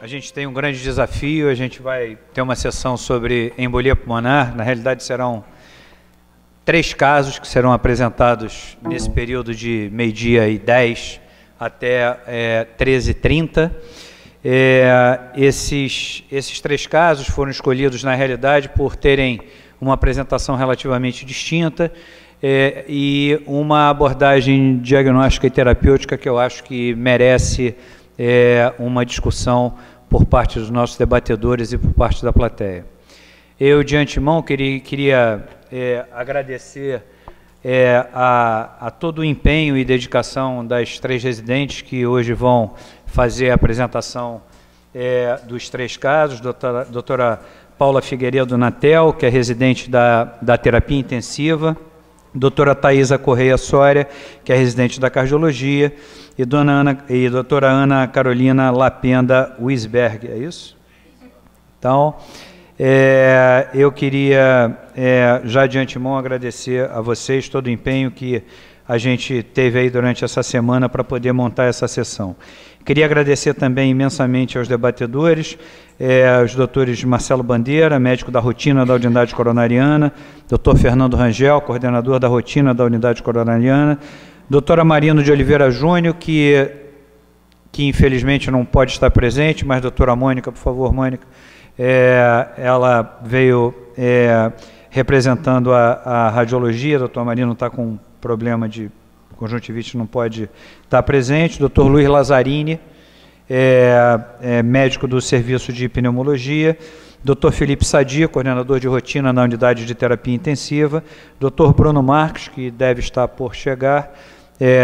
A gente tem um grande desafio, a gente vai ter uma sessão sobre embolia pulmonar. Na realidade, serão 3 casos que serão apresentados nesse período de 12h10 até 13h30. Esses 3 casos foram escolhidos, na realidade, por terem uma apresentação relativamente distinta e uma abordagem diagnóstica e terapêutica que eu acho que merece uma discussão por parte dos nossos debatedores e por parte da plateia. Eu, de antemão, queria agradecer a todo o empenho e dedicação das 3 residentes que hoje vão fazer a apresentação dos 3 casos, doutora Paula Figueiredo Natel, que é residente da terapia intensiva, doutora Thaisa Correia Soria, que é residente da cardiologia, e doutora Ana Carolina Lapenda Wisberg, é isso? Então, eu queria, já de antemão, agradecer a vocês todo o empenho que a gente teve aí durante essa semana para poder montar essa sessão. Queria agradecer também imensamente aos debatedores, os doutores Marcelo Bandeira, médico da rotina da unidade coronariana, doutor Fernando Rangel, coordenador da rotina da unidade coronariana, doutora Marino de Oliveira Júnior, que infelizmente não pode estar presente, mas doutora Mônica, por favor, Mônica, ela veio representando a radiologia, doutor Marino está com problema de conjuntivite, não pode estar presente, doutor Luiz Lazzarini, médico do serviço de pneumologia, doutor Felipe Sadia, coordenador de rotina na unidade de terapia intensiva, doutor Bruno Marques, que deve estar por chegar,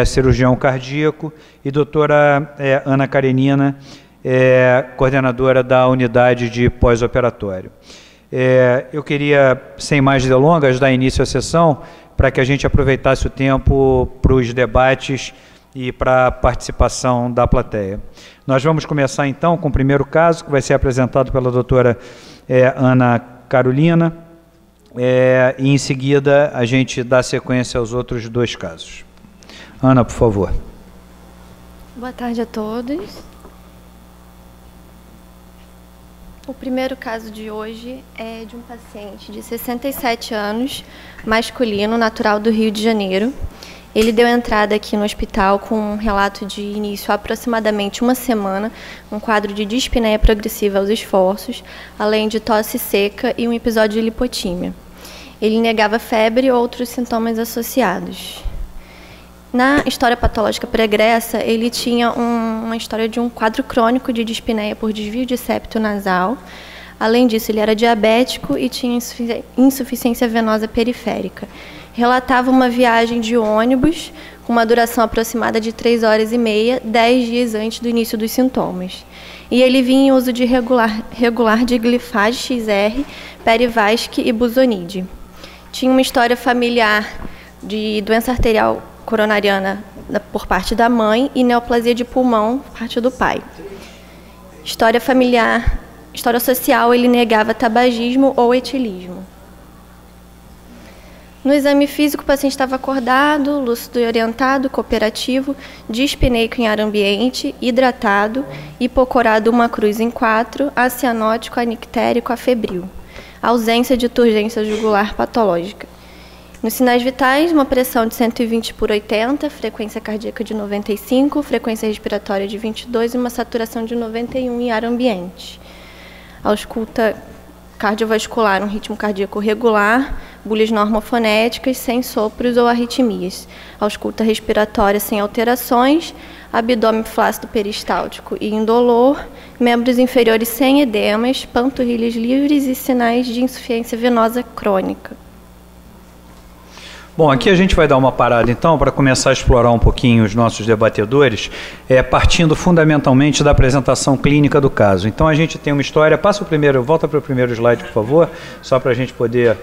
cirurgião cardíaco, e doutora Ana Karenina, coordenadora da unidade de pós-operatório. Eu queria, sem mais delongas, dar início à sessão para que a gente aproveitasse o tempo para os debates e para a participação da plateia. Nós vamos começar, então, com o primeiro caso, que vai ser apresentado pela doutora Ana Carolina, e, em seguida, a gente dá sequência aos outros 2 casos. Ana, por favor. Boa tarde a todos. O primeiro caso de hoje é de um paciente de 67 anos, masculino, natural do Rio de Janeiro. Ele deu entrada aqui no hospital com um relato de início há aproximadamente 1 semana, um quadro de dispneia progressiva aos esforços, além de tosse seca e um episódio de lipotímia. Ele negava febre e outros sintomas associados. Na história patológica pregressa, ele tinha uma história de um quadro crônico de dispneia por desvio de septo nasal. Além disso, ele era diabético e tinha insuficiência venosa periférica. Relatava uma viagem de ônibus com uma duração aproximada de 3 horas e meia, 10 dias antes do início dos sintomas. E ele vinha em uso de regular de glifage XR, Perivasc e Buzonide. Tinha uma história familiar de doença arterial coronariana por parte da mãe e neoplasia de pulmão por parte do pai. História familiar, história social, ele negava tabagismo ou etilismo. No exame físico, o paciente estava acordado, lúcido e orientado, cooperativo, dispneico em ar ambiente, hidratado, hipocorado 1 cruz em 4, acianótico, anictérico, afebril. Ausência de turgência jugular patológica. Nos sinais vitais, uma pressão de 120/80, frequência cardíaca de 95, frequência respiratória de 22 e uma saturação de 91 em ar ambiente. Ausculta cardiovascular, um ritmo cardíaco regular, bulhas normofonéticas, sem sopros ou arritmias. Ausculta respiratória sem alterações, abdômen flácido peristáltico e indolor, membros inferiores sem edemas, panturrilhas livres e sinais de insuficiência venosa crônica. Bom, aqui a gente vai dar uma parada, então, para começar a explorar um pouquinho os nossos debatedores, partindo fundamentalmente da apresentação clínica do caso. Então, a gente tem uma história, volta para o primeiro slide, por favor, só para a gente poder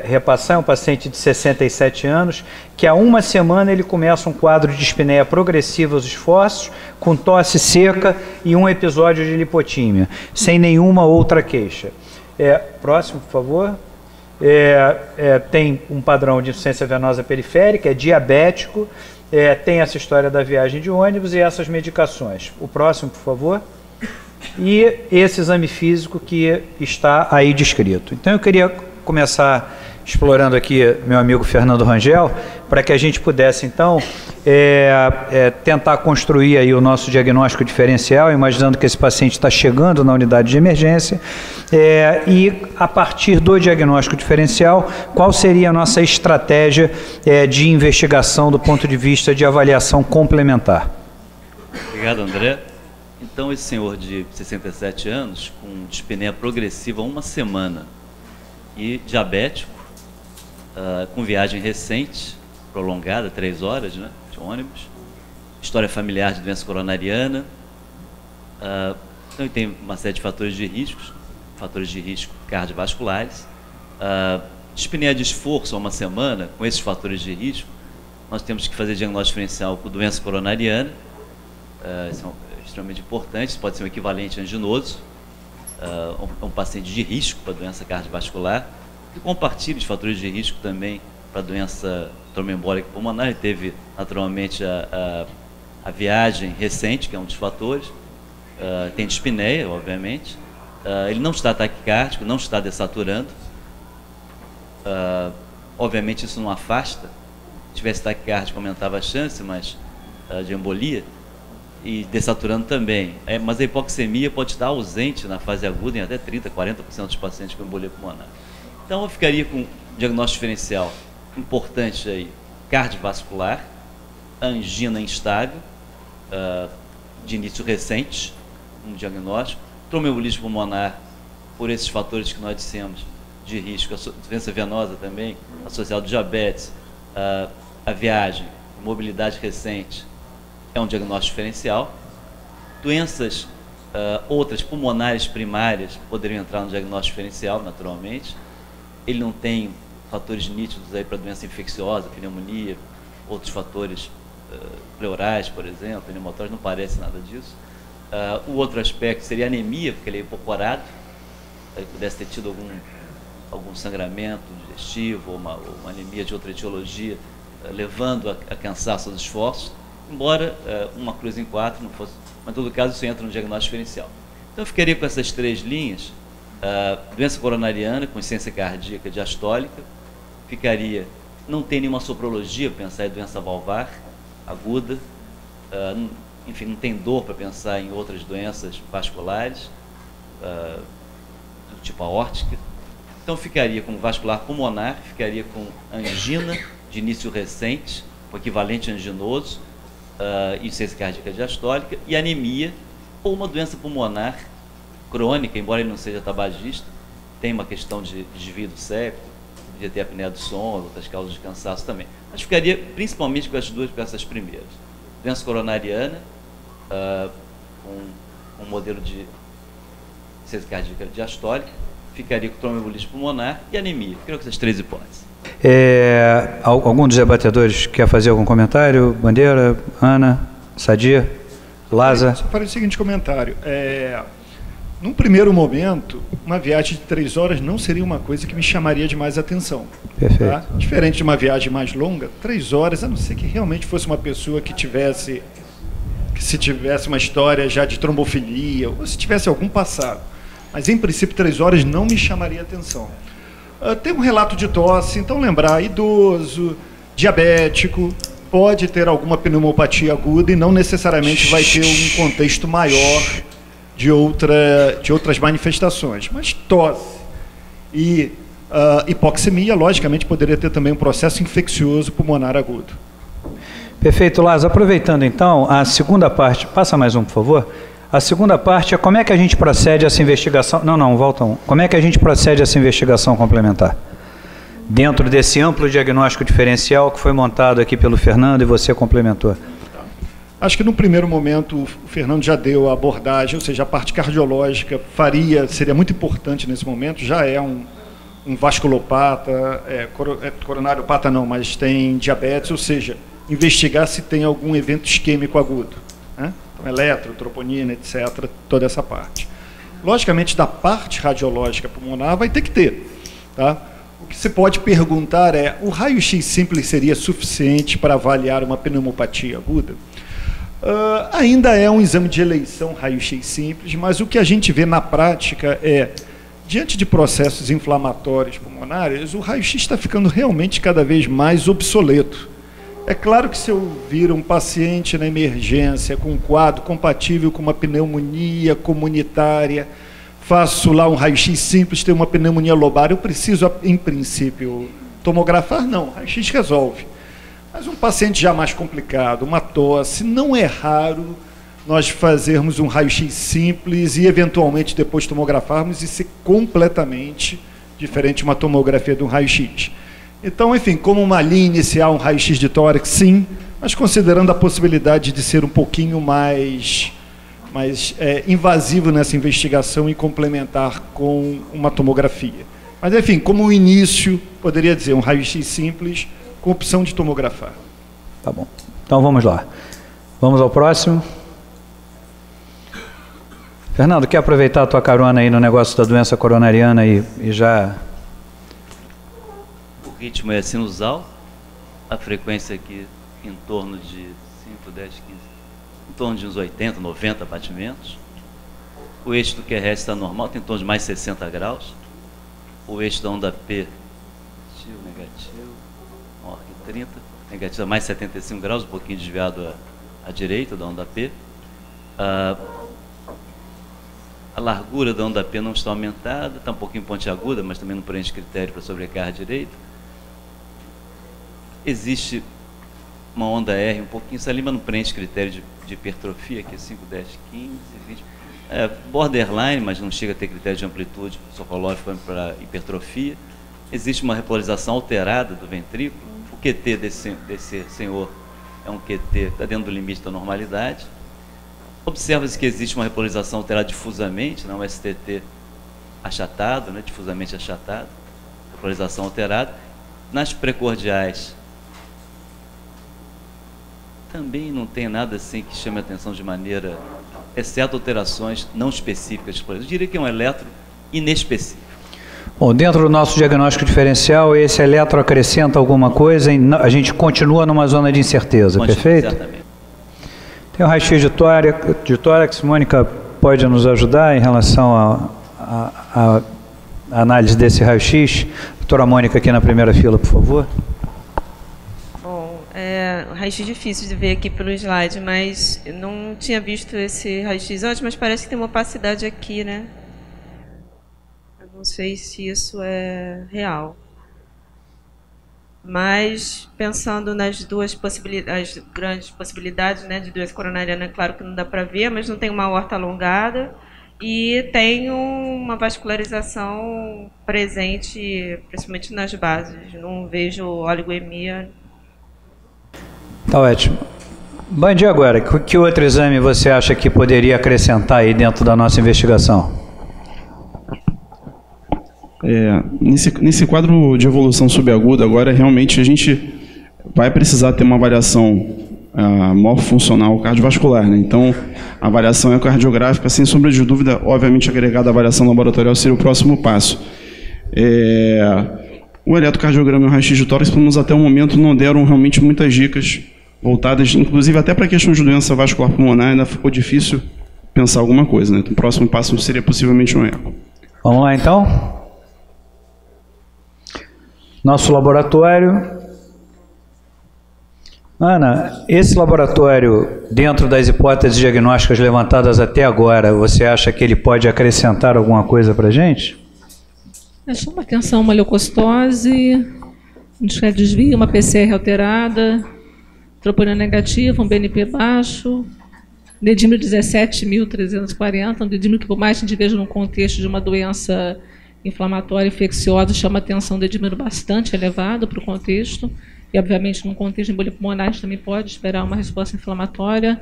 repassar. É um paciente de 67 anos, que há 1 semana ele começa um quadro de dispneia progressiva aos esforços, com tosse seca e um episódio de lipotímia, sem nenhuma outra queixa. Próximo, por favor. Tem um padrão de insuficiência venosa periférica, é diabético, tem essa história da viagem de ônibus e essas medicações. O próximo, por favor. e esse exame físico que está aí descrito. Então, eu queria começar explorando aqui meu amigo Fernando Rangel, para que a gente pudesse, então, tentar construir aí o nosso diagnóstico diferencial, imaginando que esse paciente está chegando na unidade de emergência, e a partir do diagnóstico diferencial, qual seria a nossa estratégia de investigação do ponto de vista de avaliação complementar. Obrigado, André. Então, esse senhor de 67 anos, com dispneia progressiva há uma semana e diabético, com viagem recente, prolongada, 3 horas, né, de ônibus, história familiar de doença coronariana, então tem uma série de fatores de risco cardiovasculares, dispneia de esforço há uma semana, com esses fatores de risco, nós temos que fazer diagnóstico diferencial com doença coronariana, isso é extremamente importante, isso pode ser um equivalente anginoso, um paciente de risco para doença cardiovascular, que compartilha os fatores de risco também para a doença tromboembólica pulmonar. Ele teve, naturalmente, a viagem recente, que é um dos fatores, tem dispneia, obviamente, ele não está taquicárdico, não está dessaturando, obviamente isso não afasta, se tivesse taquicárdico aumentava a chance, mas de embolia, e dessaturando também, mas a hipoxemia pode estar ausente na fase aguda em até 30%, 40% dos pacientes com embolia pulmonar. Então, eu ficaria com um diagnóstico diferencial importante aí, cardiovascular, angina instável, de início recente, um diagnóstico, tromboembolismo pulmonar, por esses fatores que nós dissemos, de risco, a doença venosa também, associada ao diabetes, a viagem, mobilidade recente, é um diagnóstico diferencial. Doenças outras pulmonares primárias poderiam entrar no diagnóstico diferencial, naturalmente. Ele não tem fatores nítidos aí para doença infecciosa, pneumonia, outros fatores pleurais, por exemplo, pneumotórios, não parece nada disso. O outro aspecto seria anemia, porque ele é hipocorado, ele pudesse ter tido algum sangramento digestivo, ou uma anemia de outra etiologia, levando a cansaço dos esforços, embora uma cruz em 4 não fosse, mas em todo caso isso entra no diagnóstico diferencial. Então eu ficaria com essas 3 linhas, doença coronariana com insuficiência cardíaca diastólica, ficaria, não tem nenhuma soprologia para pensar em doença valvar aguda, enfim, não tem dor para pensar em outras doenças vasculares, do tipo aórtica. Então ficaria com vascular pulmonar, ficaria com angina de início recente, com equivalente anginoso, insuficiência cardíaca diastólica, e anemia, ou uma doença pulmonar crônica, embora ele não seja tabagista, tem uma questão de desvio do septo, podia ter apneia do sono, outras causas de cansaço também. Mas ficaria principalmente com essas primeiras. Doença coronariana, com um modelo de insuficiência cardíaca diastólica, ficaria com tromboembolismo pulmonar e anemia. Ficaria com essas 3 hipóteses. Algum dos debatedores quer fazer algum comentário? Bandeira, Ana, Sadia, Lázaro? Só farei o seguinte comentário. Num primeiro momento, uma viagem de 3 horas não seria uma coisa que me chamaria de mais atenção. Perfeito. Tá? Diferente de uma viagem mais longa, 3 horas, a não ser que realmente fosse uma pessoa que se tivesse uma história já de trombofilia, ou se tivesse algum passado. Mas, em princípio, 3 horas não me chamaria atenção. Tem um relato de tosse, então lembrar, idoso, diabético, pode ter alguma pneumopatia aguda e não necessariamente vai ter um contexto maior de outras manifestações. Mas tosse e hipoxemia, logicamente, poderia ter também um processo infeccioso pulmonar agudo. Perfeito, Lázaro. Aproveitando, então, a segunda parte, passa mais um, por favor. A segunda parte é como é que a gente procede a essa investigação... volta um. Como é que a gente procede a essa investigação complementar? Dentro desse amplo diagnóstico diferencial que foi montado aqui pelo Fernando e você complementou. Acho que no primeiro momento o Fernando já deu a abordagem, ou seja, a parte cardiológica seria muito importante nesse momento, já é um vasculopata, coronariopata não, mas tem diabetes, ou seja, investigar se tem algum evento isquêmico agudo, né? Então, eletro, troponina, etc., toda essa parte. Logicamente, da parte radiológica pulmonar vai ter que ter, tá? O que se pode perguntar é, o raio-x simples seria suficiente para avaliar uma pneumopatia aguda? Ainda é um exame de eleição raio-x simples, mas o que a gente vê na prática é, diante de processos inflamatórios pulmonares, o raio-x está ficando realmente cada vez mais obsoleto. É claro que se eu vir um paciente na emergência com um quadro compatível com uma pneumonia comunitária, faço lá um raio-x simples, tem uma pneumonia lobar, eu preciso, em princípio, tomografar? Não, raio-x resolve. Mas um paciente já mais complicado, uma tosse, não é raro nós fazermos um raio-x simples e, eventualmente, depois tomografarmos e ser completamente diferente de uma tomografia de um raio-x. Então, enfim, como uma linha inicial, um raio-x de tórax, sim, mas considerando a possibilidade de ser um pouquinho mais invasivo nessa investigação e complementar com uma tomografia. Mas, enfim, como um início, poderia dizer um raio-x simples com opção de tomografar. Tá bom. Então, vamos lá. Vamos ao próximo. Fernando, quer aproveitar a tua carona aí no negócio da doença coronariana e já... O ritmo é sinusal, a frequência aqui em torno de 5, 10, 15, em torno de uns 80, 90 batimentos. O eixo do QRS está normal, tem em torno de mais 60 graus. O eixo da onda P, positivo, negativo, maior que 30, negativo a mais 75 graus, um pouquinho desviado à direita da onda P. A largura da onda P não está aumentada, está um pouquinho pontiaguda, mas também não preenche critério para sobrecarga direita. Existe uma onda R um pouquinho salinha, mas não preenche critério de hipertrofia, que é 5, 10, 15, 20. Borderline, mas não chega a ter critério de amplitude Sokolov para hipertrofia. Existe uma repolarização alterada do ventrículo. O QT desse senhor é um QT que está dentro do limite da normalidade. Observa-se que existe uma repolarização alterada difusamente, não um STT achatado, né, difusamente achatado, repolarização alterada. Nas precordiais, também não tem nada assim que chame a atenção de maneira, exceto alterações não específicas. Eu diria que é um eletro inespecífico. Bom, dentro do nosso diagnóstico diferencial, esse eletro acrescenta alguma coisa, a gente continua numa zona de incerteza, perfeito? Exatamente. Tem o raio-x de tórax, Mônica pode nos ajudar em relação à análise desse raio-x? Doutora Mônica, aqui na primeira fila, por favor. Bom, o raio-x difícil de ver aqui pelo slide, mas eu não tinha visto esse raio-x antes, mas parece que tem uma opacidade aqui, né? Eu não sei se isso é real. Mas, pensando nas duas possibilidades, as grandes possibilidades, né, de doença coronariana, é claro que não dá para ver, mas não tem uma aorta alongada e tem uma vascularização presente, principalmente nas bases. Não vejo oligoemia. Tá ótimo. Bandi, agora, que outro exame você acha que poderia acrescentar aí dentro da nossa investigação? Nesse quadro de evolução subaguda, agora realmente a gente vai precisar ter uma avaliação morfofuncional cardiovascular, né? Então, a avaliação ecocardiográfica, sem sombra de dúvida, obviamente agregada à avaliação laboratorial, seria o próximo passo. O eletrocardiograma e o raio-x de tórax, pelo menos até o momento, não deram realmente muitas dicas voltadas, inclusive até para questões de doença vascular pulmonar, ainda ficou difícil pensar alguma coisa, né? Então, o próximo passo seria possivelmente um eco. Vamos lá, então? Nosso laboratório. Ana, esse laboratório, dentro das hipóteses diagnósticas levantadas até agora, você acha que ele pode acrescentar alguma coisa para a gente? Chama atenção uma leucocitose, um discreto desvio, uma PCR alterada, troponina negativa, um BNP baixo, dedímero 17.340, um dedímero que, por mais que a gente veja no contexto de uma doença inflamatória infecciosa, chama atenção, dedímero bastante elevado para o contexto, e obviamente num contexto de embolia pulmonar a gente também pode esperar uma resposta inflamatória,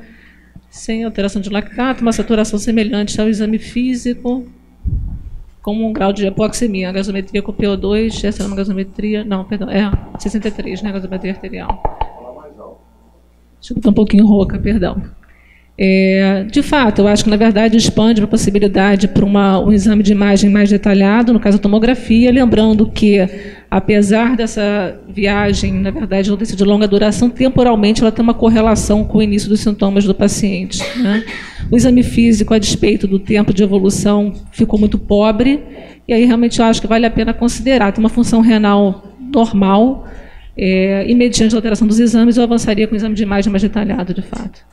sem alteração de lactato, uma saturação semelhante ao exame físico, com um grau de hipoxemia, a gasometria com PO2, essa era uma gasometria, não, perdão, 63, né, gasometria arterial. Acho que está um pouquinho rouca, perdão. De fato, eu acho que, na verdade, expande a possibilidade para um exame de imagem mais detalhado, no caso, a tomografia, lembrando que, apesar dessa viagem, na verdade, não ter sido de longa duração, temporalmente ela tem uma correlação com o início dos sintomas do paciente, né? O exame físico, a despeito do tempo de evolução, ficou muito pobre, e aí realmente eu acho que vale a pena considerar. Tem uma função renal normal, e mediante a alteração dos exames, eu avançaria com o exame de imagem mais detalhado, de fato.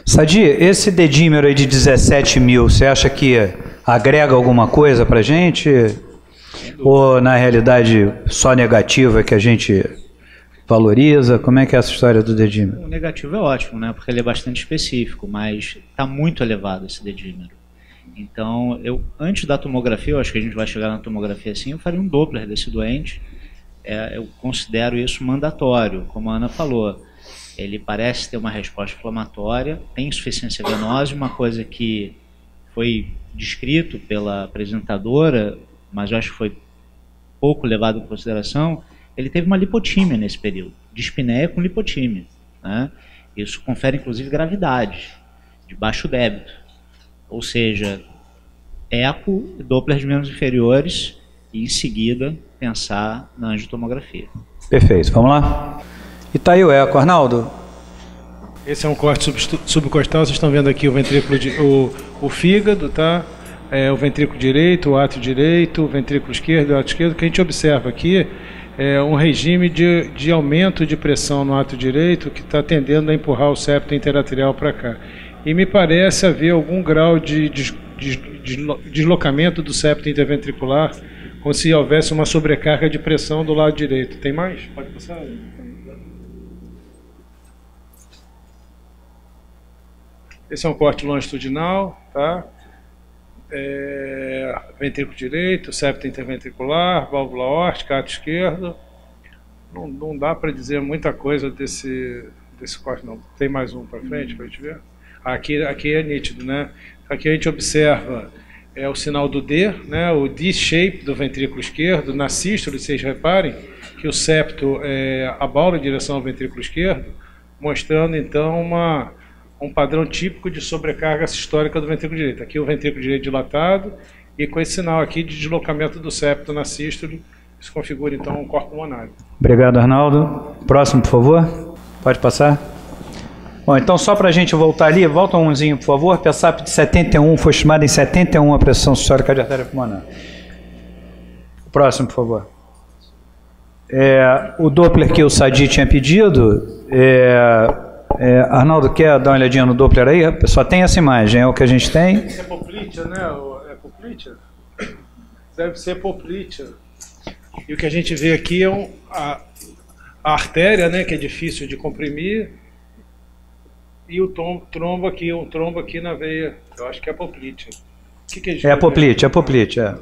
Sadi, esse dedímero aí de 17 mil, você acha que agrega alguma coisa para a gente? Ou, na realidade, só negativa que a gente valoriza? Como é que é essa história do dedímero? O negativo é ótimo, né? Porque ele é bastante específico, mas está muito elevado esse dedímero. Então, antes da tomografia, eu acho que a gente vai chegar na tomografia assim, eu faria um Doppler desse doente. Eu considero isso mandatório, como a Ana falou. Ele parece ter uma resposta inflamatória, tem insuficiência venosa, uma coisa que foi descrito pela apresentadora, mas eu acho que foi pouco levado em consideração. Ele teve uma lipotímia nesse período, dispneia com lipotímia, né? Isso confere inclusive gravidade, de baixo débito, ou seja, eco, Doppler de membros inferiores e em seguida pensar na angiotomografia. Perfeito, vamos lá? E tá aí o eco, Arnaldo? Esse é um corte subcostal, vocês estão vendo aqui o ventrículo, o fígado, tá? O ventrículo direito, o átrio direito, o ventrículo esquerdo, o átrio esquerdo. O que a gente observa aqui é um regime de aumento de pressão no átrio direito que está tendendo a empurrar o septo interatrial para cá. E me parece haver algum grau de deslocamento do septo interventricular, como se houvesse uma sobrecarga de pressão do lado direito. Tem mais? Pode passar. Esse é um corte longitudinal, tá? Ventrículo direito, septo interventricular, válvula órtica, átrio esquerdo. Não dá para dizer muita coisa desse corte, não. Tem mais um para frente para a gente ver? Aqui é nítido, né? Aqui a gente observa o sinal do D, né? O D-shape do ventrículo esquerdo. Na sístole, vocês reparem que o septo abaula em direção ao ventrículo esquerdo, mostrando então um padrão típico de sobrecarga sistólica do ventrículo direito. Aqui o ventrículo direito dilatado e com esse sinal aqui de deslocamento do septo na sístole, isso configura então um corpo pulmonar. Obrigado, Arnaldo. Próximo, por favor. Pode passar. Bom, então só para a gente voltar ali, volta umzinho, por favor. PSAP de 71, foi estimada em 71 a pressão sistólica de artéria pulmonar. Próximo, por favor. O Doppler que o Sadi tinha pedido, Arnaldo, quer dar uma olhadinha no Doppler aí? Só tem essa imagem, é o que a gente tem. Isso é poplítea, né? É poplítea? Deve ser poplítea. E o que a gente vê aqui é a artéria, né, que é difícil de comprimir, e o trombo aqui na veia. Eu acho que é poplítea. É poplítea.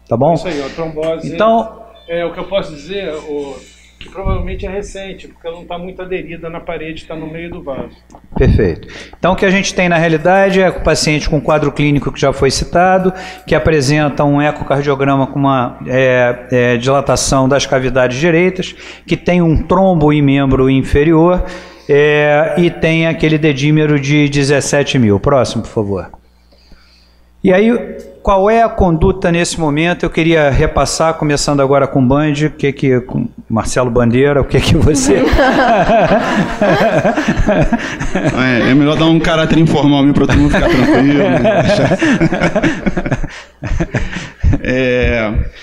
Tá bom? Isso aí, a trombose. Então, o que eu posso dizer, que provavelmente é recente, porque ela não está muito aderida na parede, está no meio do vaso. Perfeito. Então, o que a gente tem na realidade é o paciente com quadro clínico que já foi citado, que apresenta um ecocardiograma com uma dilatação das cavidades direitas, que tem um trombo em membro inferior e tem aquele dedímero de 17 mil. Próximo, por favor. E aí, qual é a conduta nesse momento? Eu queria repassar, começando agora com o Band, com Marcelo Bandeira, o que você... É melhor dar um caráter informal para todo mundo ficar tranquilo.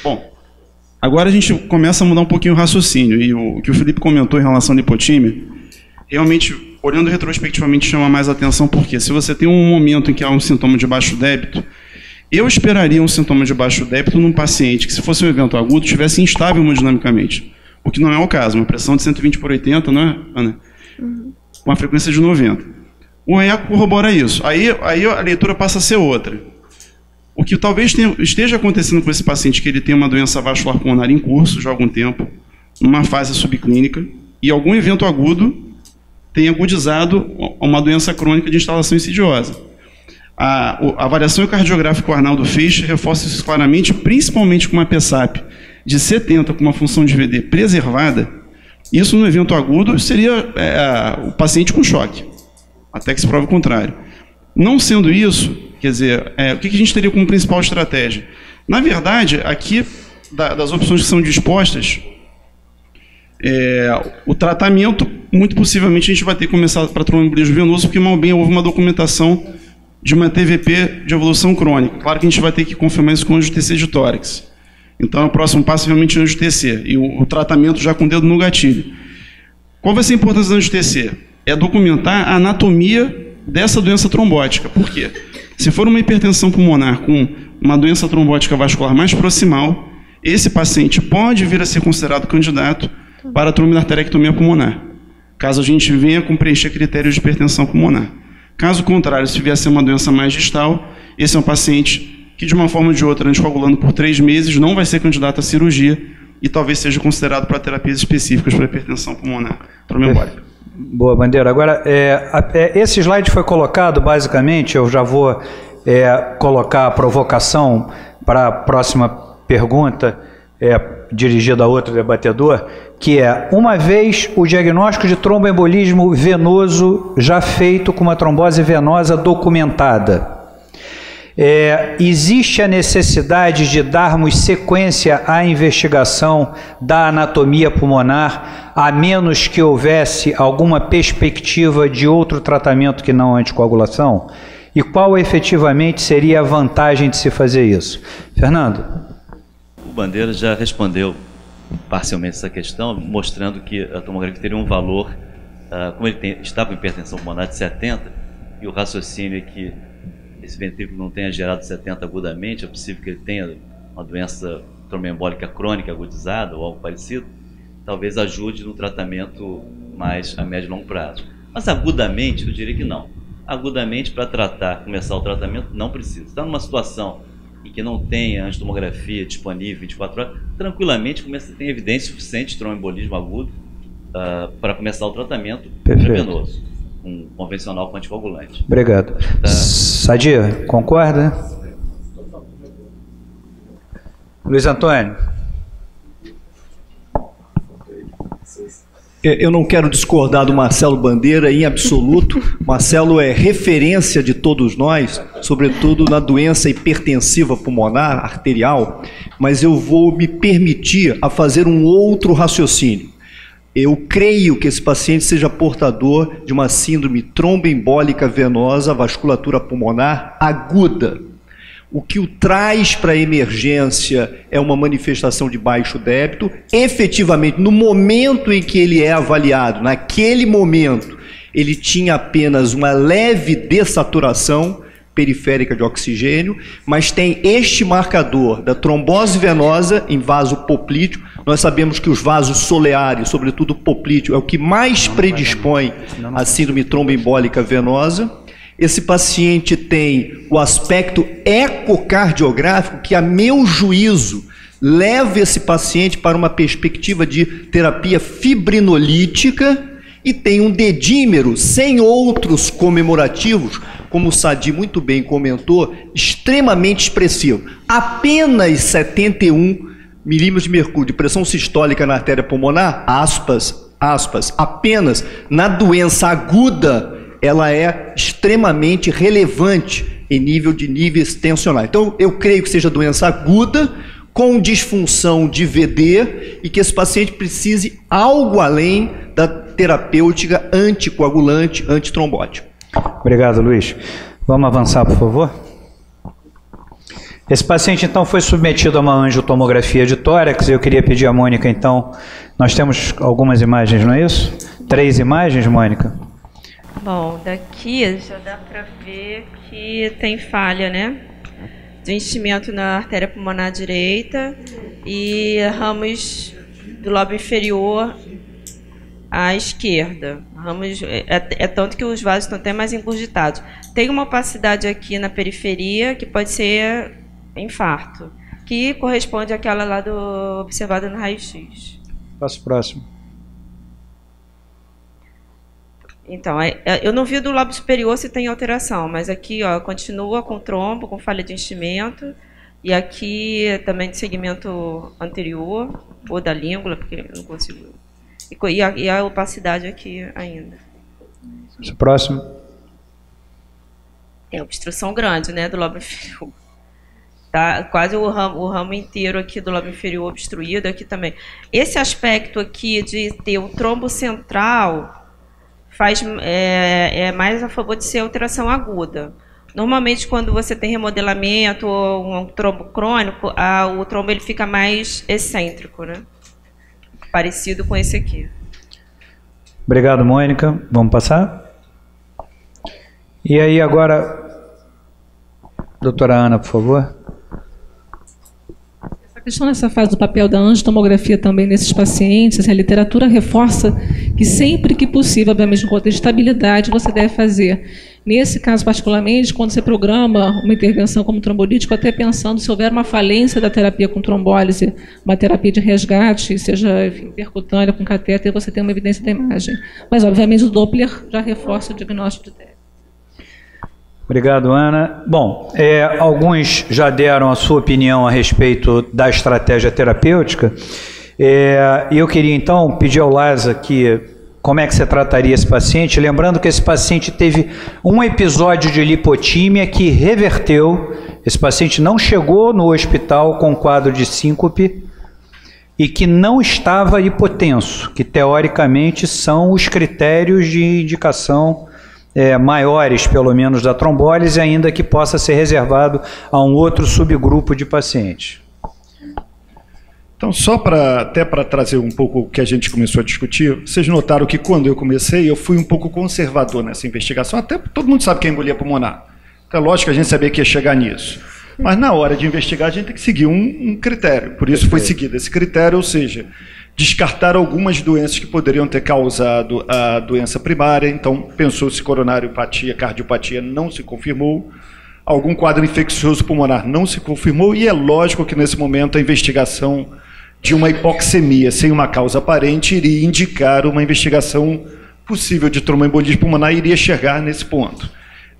Bom, agora a gente começa a mudar um pouquinho o raciocínio, e o que o Felipe comentou em relação à lipotímia, realmente, olhando retrospectivamente, chama mais atenção, porque se você tem um momento em que há um sintoma de baixo débito, eu esperaria um sintoma de baixo débito num paciente que, se fosse um evento agudo, estivesse instável hemodinamicamente, o que não é o caso, uma pressão de 120/80, não é, Ana? Com uma frequência de 90. O eco corrobora isso. Aí a leitura passa a ser outra. O que talvez esteja acontecendo com esse paciente, que ele tem uma doença vascular pulmonar em curso já há algum tempo, numa fase subclínica, e algum evento agudo tem agudizado uma doença crônica de instalação insidiosa. A avaliação cardiográfica que o Arnaldo fez reforça isso claramente, principalmente com uma PSAP de 70 com uma função de VD preservada. Isso no evento agudo seria o paciente com choque, até que se prove o contrário. Não sendo isso, quer dizer, o que a gente teria como principal estratégia? Na verdade, aqui, das opções que são dispostas, o tratamento, muito possivelmente, a gente vai ter que começar para tromboembolismo venoso, porque mal bem houve uma documentação de uma TVP de evolução crônica. Claro que a gente vai ter que confirmar isso com angiotensina de tórax. Então, o próximo passo é realmente angiotensina, e o tratamento já com o dedo no gatilho. Qual vai ser a importância da angiotensina? É documentar a anatomia dessa doença trombótica. Por quê? Se for uma hipertensão pulmonar com uma doença trombótica vascular mais proximal, esse paciente pode vir a ser considerado candidato para a tromboarteriectomia pulmonar, caso a gente venha com preencher critérios de hipertensão pulmonar. Caso contrário, se vier a ser uma doença mais distal, esse é um paciente que, de uma forma ou de outra, anticoagulando por 3 meses, não vai ser candidato à cirurgia e talvez seja considerado para terapias específicas para hipertensão pulmonar tromboembólica. Boa, Bandeira. Agora, esse slide foi colocado, basicamente, eu já vou colocar a provocação para a próxima pergunta, dirigida a outro debatedor, que é: uma vez o diagnóstico de tromboembolismo venoso já feito com uma trombose venosa documentada, existe a necessidade de darmos sequência à investigação da anatomia pulmonar, a menos que houvesse alguma perspectiva de outro tratamento que não a anticoagulação? E qual efetivamente seria a vantagem de se fazer isso? Fernando? O Bandeira já respondeu parcialmente essa questão, mostrando que a tomografia teria um valor, como ele está com hipertensão pulmonar de 70, e o raciocínio é que esse ventrículo não tenha gerado 70 agudamente, é possível que ele tenha uma doença tromboembólica crônica agudizada ou algo parecido, talvez ajude no tratamento mais a médio e longo prazo. Mas agudamente, eu diria que não. Agudamente, para começar o tratamento, não precisa. Está numa situação em que não tem angitomografia disponível 24 horas, tranquilamente tem evidência suficiente de tromboembolismo agudo para começar o tratamento venoso, um convencional com anticoagulante. Obrigado. Sadia, concorda? Luiz Antônio? Eu não quero discordar do Marcelo Bandeira em absoluto. Marcelo é referência de todos nós, sobretudo na doença hipertensiva pulmonar arterial, mas eu vou me permitir a fazer um outro raciocínio. Eu creio que esse paciente seja portador de uma síndrome tromboembólica venosa, vasculatura pulmonar aguda. O que o traz para a emergência é uma manifestação de baixo débito. Efetivamente, no momento em que ele é avaliado, naquele momento, ele tinha apenas uma leve dessaturação periférica de oxigênio, mas tem este marcador da trombose venosa em vaso poplíteo. Nós sabemos que os vasos soleares, sobretudo o poplíteo, é o que mais predispõe à síndrome tromboembólica venosa. Esse paciente tem o aspecto ecocardiográfico que, a meu juízo, leva esse paciente para uma perspectiva de terapia fibrinolítica e tem um dedímero sem outros comemorativos, como o Sadi muito bem comentou, extremamente expressivo. Apenas 71 milímetros de mercúrio de pressão sistólica na artéria pulmonar, aspas, apenas na doença aguda, ela é extremamente relevante em níveis tensionais. Então, eu creio que seja doença aguda, com disfunção de VD, e que esse paciente precise algo além da terapêutica anticoagulante, antitrombótica. Obrigado, Luiz. Vamos avançar, por favor? Esse paciente, então, foi submetido a uma angiotomografia de tórax. Eu queria pedir à Mônica, então, nós temos algumas imagens, não é isso? 3 imagens, Mônica? Bom, daqui já dá para ver que tem falha, né? De enchimento na artéria pulmonar direita e ramos do lobo inferior à esquerda. Ramos, tanto que os vasos estão até mais engurgitados. Tem uma opacidade aqui na periferia que pode ser infarto, que corresponde àquela lá observada no raio-x. Passo próximo. Então, eu não vi do lábio superior se tem alteração, mas aqui continua com trombo, com falha de enchimento, e aqui também de segmento anterior, ou da língula, porque eu não consigo. E a opacidade aqui ainda. Próximo. Tem obstrução grande, né, do lobo inferior. Tá quase o ramo inteiro aqui do lobo inferior obstruído, aqui também. Esse aspecto aqui de ter o trombo central é mais a favor de ser alteração aguda. Normalmente, quando você tem remodelamento ou um trombo crônico, o trombo ele fica mais excêntrico, né? Parecido com esse aqui. Obrigado, Mônica. Vamos passar? E aí agora, doutora Ana, por favor. A questão nessa fase do papel da angiotomografia também nesses pacientes, a literatura reforça que sempre que possível, obviamente, no contexto de estabilidade, você deve fazer. Nesse caso, particularmente, quando você programa uma intervenção como trombolítico, até pensando se houver uma falência da terapia com trombólise, uma terapia de resgate, seja enfim, percutânea, com catéter, você tem uma evidência da imagem. Mas, obviamente, o Doppler já reforça o diagnóstico de TED. Obrigado, Ana. Bom, alguns já deram a sua opinião a respeito da estratégia terapêutica. E eu queria, então, pedir ao Lázaro que como é que você trataria esse paciente, lembrando que esse paciente teve um episódio de lipotímia que reverteu. Esse paciente não chegou no hospital com quadro de síncope e que não estava hipotenso, que teoricamente são os critérios de indicação maiores, pelo menos, da trombólise, ainda que possa ser reservado a um outro subgrupo de pacientes. Então, só até para trazer um pouco o que a gente começou a discutir, vocês notaram que quando eu comecei, eu fui um pouco conservador nessa investigação, até todo mundo sabe que é embolia pulmonar. Então, é lógico que a gente sabia que ia chegar nisso. Mas na hora de investigar, a gente tem que seguir um critério. Por isso foi seguido esse critério, ou seja, descartar algumas doenças que poderiam ter causado a doença primária. Então, pensou-se coronariopatia, cardiopatia, não se confirmou. Algum quadro infeccioso pulmonar não se confirmou. E é lógico que, nesse momento, a investigação de uma hipoxemia sem uma causa aparente iria indicar uma investigação possível de tromboembolismo pulmonar e iria chegar nesse ponto.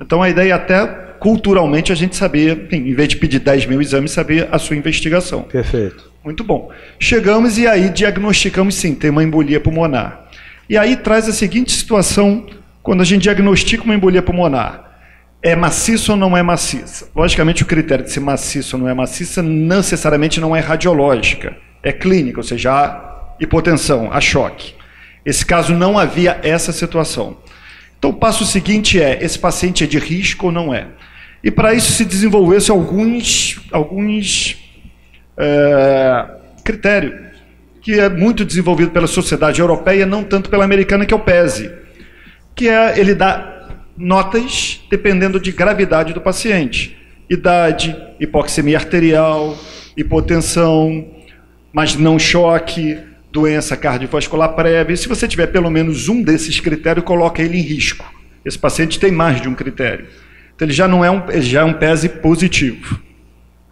Então, a ideia até culturalmente a gente saber, em vez de pedir 10 mil exames, saber a sua investigação. Perfeito. Muito bom. Chegamos e aí diagnosticamos sim, tem uma embolia pulmonar. E aí traz a seguinte situação, quando a gente diagnostica uma embolia pulmonar. É maciça ou não é maciça? Logicamente, o critério de ser maciça ou não é maciça necessariamente não é radiológica, é clínica, ou seja, há hipotensão, há choque. Esse caso não havia essa situação. Então, o passo seguinte é, esse paciente é de risco ou não é? E para isso se desenvolvesse alguns critérios, que é muito desenvolvido pela sociedade europeia, não tanto pela americana, que é o PESI, que é, ele dá notas dependendo de gravidade do paciente. Idade, hipoxemia arterial, hipotensão, mas não choque, doença cardiovascular prévia. E se você tiver pelo menos um desses critérios, coloca ele em risco. Esse paciente tem mais de um critério. Então ele já não é um PESI positivo.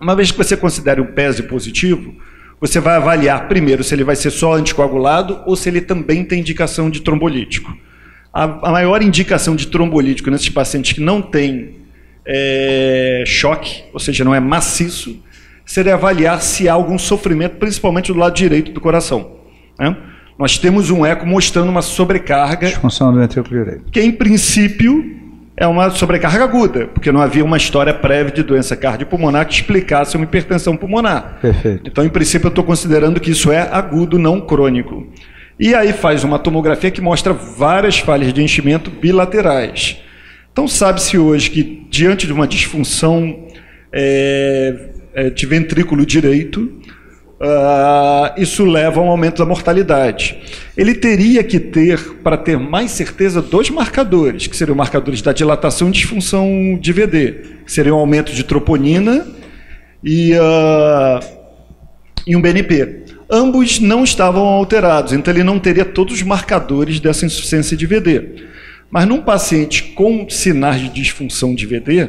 Uma vez que você considere um PESI positivo, você vai avaliar primeiro se ele vai ser só anticoagulado ou se ele também tem indicação de trombolítico. A maior indicação de trombolítico nesses pacientes que não têm choque, ou seja, não é maciço, seria avaliar se há algum sofrimento, principalmente do lado direito do coração. Né? Nós temos um eco mostrando uma sobrecarga, disfunção do ventrículo direito, que em princípio é uma sobrecarga aguda, porque não havia uma história prévia de doença cardiopulmonar que explicasse uma hipertensão pulmonar. Perfeito. Então, em princípio, eu estou considerando que isso é agudo, não crônico. E aí faz uma tomografia que mostra várias falhas de enchimento bilaterais. Então, sabe-se hoje que, diante de uma disfunção de ventrículo direito, isso leva a um aumento da mortalidade. Ele teria que ter, para ter mais certeza, dois marcadores, que seriam marcadores da dilatação e disfunção de VD, que seriam o aumento de troponina e um BNP. Ambos não estavam alterados, então ele não teria todos os marcadores dessa insuficiência de VD. Mas num paciente com sinais de disfunção de VD,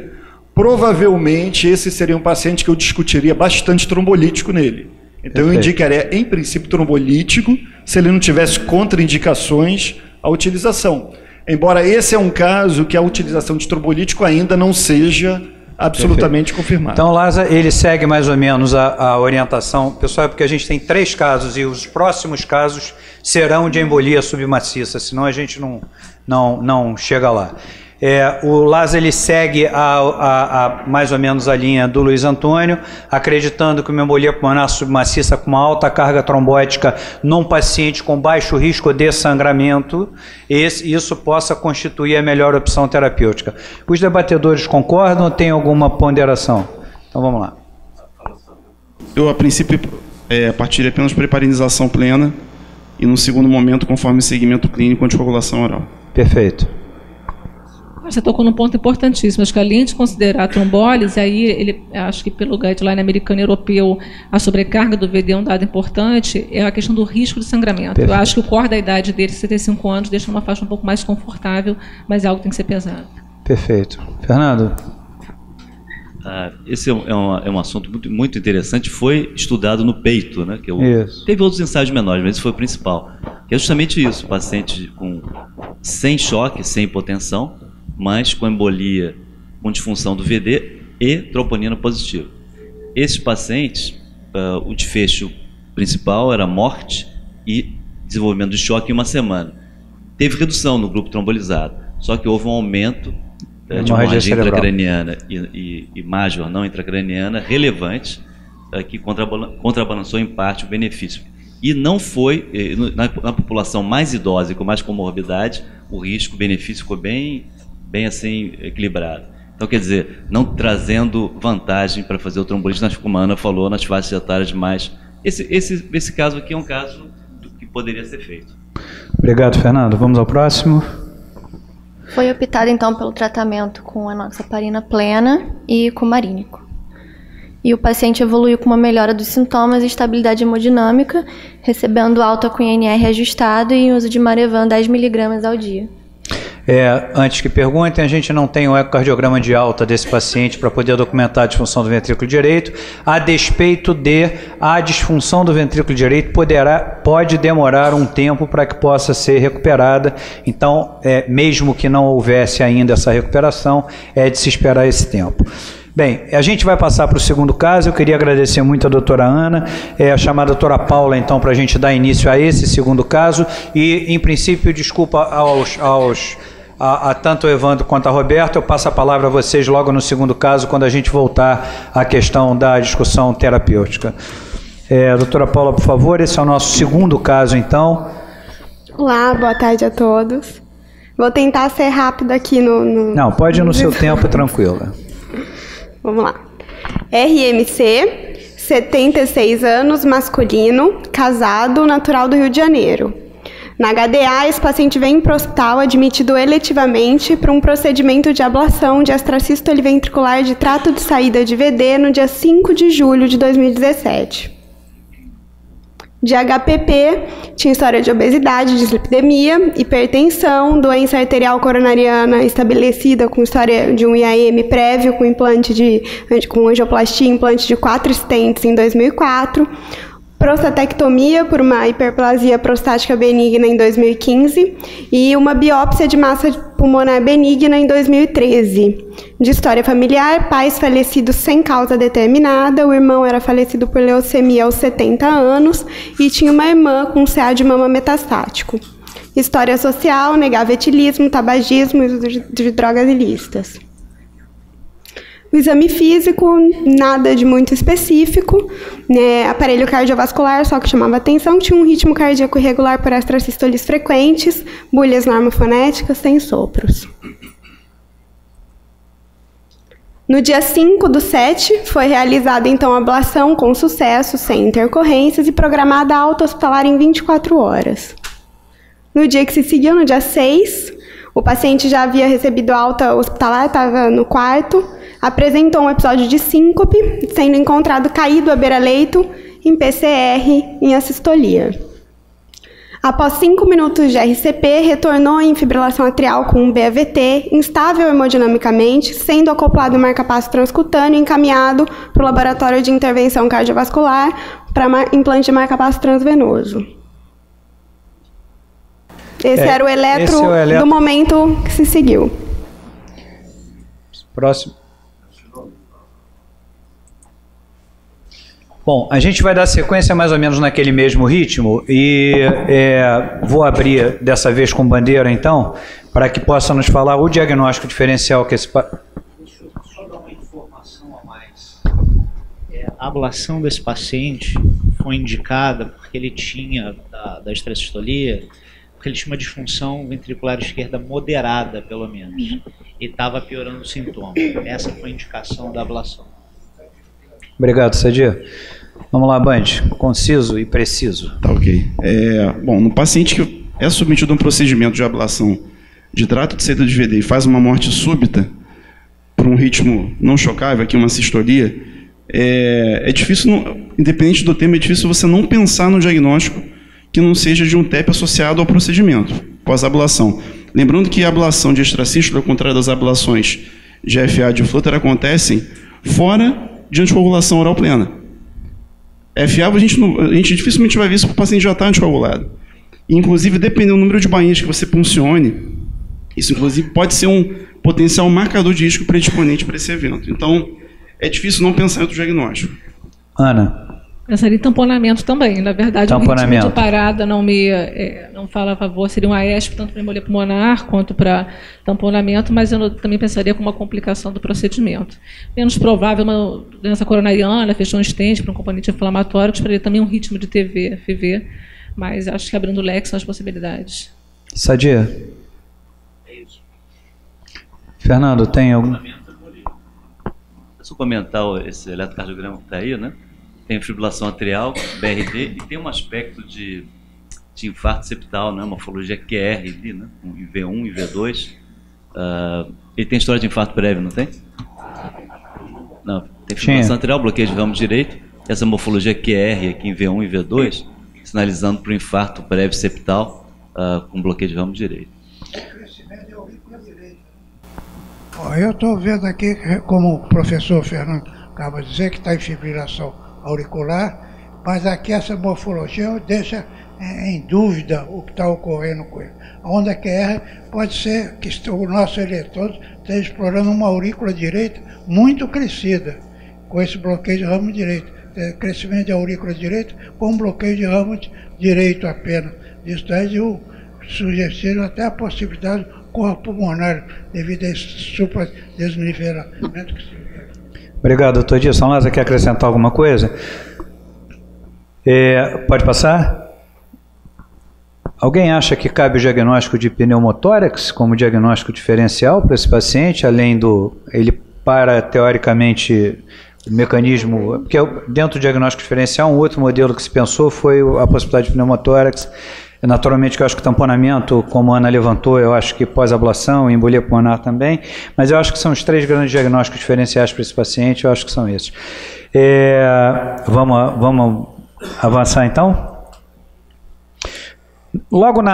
provavelmente esse seria um paciente que eu discutiria bastante trombolítico nele. Então eu indicaria, em princípio, trombolítico, se ele não tivesse contraindicações à utilização. Embora esse é um caso que a utilização de trombolítico ainda não seja absolutamente confirmada. Então, Lázaro, ele segue mais ou menos a orientação, pessoal, porque a gente tem 3 casos e os próximos casos serão de embolia submaciça, senão a gente não chega lá. O Lázaro ele segue mais ou menos a linha do Luiz Antônio, acreditando que uma embolia pulmonar submaciça com uma alta carga trombótica num paciente com baixo risco de sangramento, isso possa constituir a melhor opção terapêutica. Os debatedores concordam ou tem alguma ponderação? Então vamos lá. Eu, a princípio, partiria apenas para heparinização plena e, no segundo momento, conforme segmento clínico, anticoagulação oral. Perfeito. Você tocou num ponto importantíssimo. Acho que além de considerar a trombólise, aí acho que pelo guideline americano e europeu, a sobrecarga do VD é um dado importante, é a questão do risco de sangramento. Perfeito. Eu acho que o core da idade dele, 75 anos, deixa uma faixa um pouco mais confortável, mas é algo que tem que ser pesado. Perfeito. Fernando? Esse é um assunto muito, muito interessante, foi estudado no peito, né? Teve outros ensaios menores, mas esse foi o principal. Que é justamente isso, paciente sem choque, sem hipotensão, mas com embolia, com disfunção do VD e troponina positiva. Esses pacientes, o desfecho principal era morte e desenvolvimento de choque em uma semana. Teve redução no grupo trombolizado, só que houve um aumento de hemorragia intracraniana e major não intracraniana relevante, que contrabalançou em parte o benefício. E não foi, na população mais idosa e com mais comorbidade, o risco-benefício ficou bem assim equilibrado. Então, quer dizer, não trazendo vantagem para fazer o trombolismo, como a Ana falou, nas faixas etárias mais. Esse caso aqui é um caso que poderia ser feito. Obrigado, Fernando. Vamos ao próximo. Foi optado, então, pelo tratamento com enoxaparina plena e cumarínico. E o paciente evoluiu com uma melhora dos sintomas e estabilidade hemodinâmica, recebendo alta com INR ajustado e uso de Marevan 10 mg ao dia. Antes que perguntem, a gente não tem o ecocardiograma de alta desse paciente para poder documentar a disfunção do ventrículo direito, a despeito de a disfunção do ventrículo direito pode demorar um tempo para que possa ser recuperada. Então, mesmo que não houvesse ainda essa recuperação, é de se esperar esse tempo. Bem, a gente vai passar para o segundo caso. Eu queria agradecer muito a doutora Ana, chamar a doutora Paula, então, para a gente dar início a esse segundo caso. E, em princípio, desculpa a tanto o Evandro quanto a Roberto, eu passo a palavra a vocês logo no segundo caso, quando a gente voltar à questão da discussão terapêutica. Doutora Paula, por favor, esse é o nosso segundo caso, então. Olá, boa tarde a todos. Vou tentar ser rápido aqui no... Não, pode ir no seu tempo, tranquila. Vamos lá. RMC, 76 anos, masculino, casado, natural do Rio de Janeiro. Na HDA, esse paciente vem para o hospital admitido eletivamente para um procedimento de ablação de extrasístole ventricular de trato de saída de VD no dia 5 de julho de 2017. De HPP, tinha história de obesidade, dislipidemia, hipertensão, doença arterial coronariana estabelecida com história de um IAM prévio com angioplastia e implante de 4 stents em 2004, prostatectomia por uma hiperplasia prostática benigna em 2015 e uma biópsia de massa pulmonar benigna em 2013. De história familiar, pais falecidos sem causa determinada, o irmão era falecido por leucemia aos 70 anos e tinha uma irmã com CA de mama metastático. História social, negava etilismo, tabagismo e uso de drogas ilícitas. O exame físico, nada de muito específico, aparelho cardiovascular, só que chamava atenção, tinha um ritmo cardíaco irregular por extrasístoles frequentes, bulhas normofonéticas, sem sopros. No dia 5/7, foi realizada então a ablação com sucesso, sem intercorrências, e programada a alta hospitalar em 24 horas. No dia que se seguiu, no dia 6, o paciente já havia recebido alta hospitalar, estava no quarto, apresentou um episódio de síncope, sendo encontrado caído à beira-leito, em PCR, em assistolia. Após 5 minutos de RCP, retornou em fibrilação atrial com um BAVT, instável hemodinamicamente, sendo acoplado o marcapasso transcutâneo e encaminhado para o laboratório de intervenção cardiovascular para implante de marcapasso transvenoso. Esse era o eletro do momento que se seguiu. Próximo. Bom, a gente vai dar sequência mais ou menos naquele mesmo ritmo e vou abrir dessa vez com bandeira, então, para que possa nos falar o diagnóstico diferencial que esse... Deixa eu só dar uma informação a mais. A ablação desse paciente foi indicada porque ele tinha, da estressistolia, porque ele tinha uma disfunção ventricular esquerda moderada, pelo menos, e estava piorando o sintoma. Essa foi a indicação da ablação. Obrigado, Sadia. Vamos lá, Band, conciso e preciso. Tá ok. Bom, no paciente que é submetido a um procedimento de ablação de trato de saída de VD e faz uma morte súbita por um ritmo não chocável, aqui uma sistolia, é difícil, independente do tema, é difícil você não pensar no diagnóstico que não seja de um TEP associado ao procedimento, pós-ablação. Lembrando que a ablação de extracístole, ao contrário das ablações de FA de Flutter, acontecem fora de anticoagulação oral plena. FA, a gente dificilmente vai ver isso para o paciente já está anticoagulado. E, inclusive, dependendo do número de bainhas que você puncione, isso, inclusive, pode ser um potencial marcador de risco predisponente para esse evento. Então, é difícil não pensar em outro diagnóstico. Ana. Pensaria em tamponamento também. Na verdade, o ritmo de parada não fala a favor, seria um AESP tanto para embolia pulmonar quanto para tamponamento, mas eu também pensaria com uma complicação do procedimento. Menos provável uma doença coronariana, fechou um stent para um componente inflamatório, que esperaria também um ritmo de TV, FV, mas acho que abrindo o leque são as possibilidades. Sadia. Fernando, tem algum? Deixa eu comentar esse eletrocardiograma que está aí, né? Tem fibrilação atrial, BRD, e tem um aspecto de infarto septal, né? Morfologia QR ali, né? Um IV1 e IV2. Ele tem história de infarto prévio, não tem? Não, tem fibrilação atrial, bloqueio de ramo direito. Essa morfologia QR aqui em V1 e V2, sinalizando para o infarto prévio septal com bloqueio de ramo direito. Eu estou vendo aqui, como o professor Fernando acaba de dizer, que está em fibrilação auricular, mas aqui essa morfologia deixa em dúvida o que está ocorrendo com ele. A onda QR pode ser que o nosso eletrodo esteja explorando uma aurícula direita muito crescida, com esse bloqueio de ramo direito. Crescimento de aurícula direita com bloqueio de ramo direito apenas. Isso daí sugestiram até a possibilidade do corpo pulmonar devido a esse supradesnivelamento que se vê. Obrigado, doutor Dias. São Lázaro, quer acrescentar alguma coisa? Pode passar? Alguém acha que cabe o diagnóstico de pneumotórax como diagnóstico diferencial para esse paciente, além do... ele para, teoricamente, o mecanismo... Porque dentro do diagnóstico diferencial, um outro modelo que se pensou foi a possibilidade de pneumotórax. Naturalmente, que eu acho que o tamponamento, como a Ana levantou, eu acho que pós-ablação, embolia pulmonar também, mas eu acho que são os 3 grandes diagnósticos diferenciais para esse paciente, eu acho que são esses. Vamos avançar, então? Logo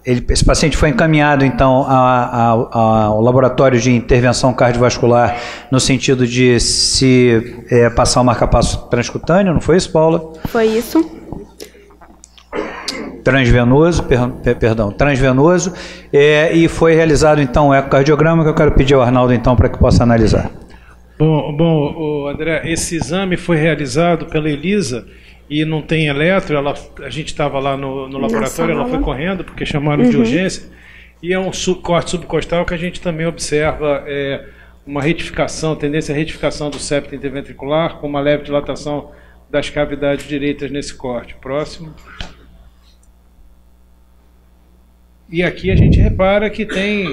esse paciente foi encaminhado, então, ao laboratório de intervenção cardiovascular, no sentido de se passar o marca-passo transcutâneo, não foi isso, Paula? Foi isso. Transvenoso, e foi realizado então o ecocardiograma, que eu quero pedir ao Arnaldo então para que possa analisar. Bom, André, esse exame foi realizado pela Elisa e não tem eletro, a gente estava lá no laboratório, ela foi correndo porque chamaram de urgência, e é um corte subcostal que a gente também observa uma retificação, tendência à retificação do septo interventricular, com uma leve dilatação das cavidades direitas nesse corte. Próximo. E aqui a gente repara que tem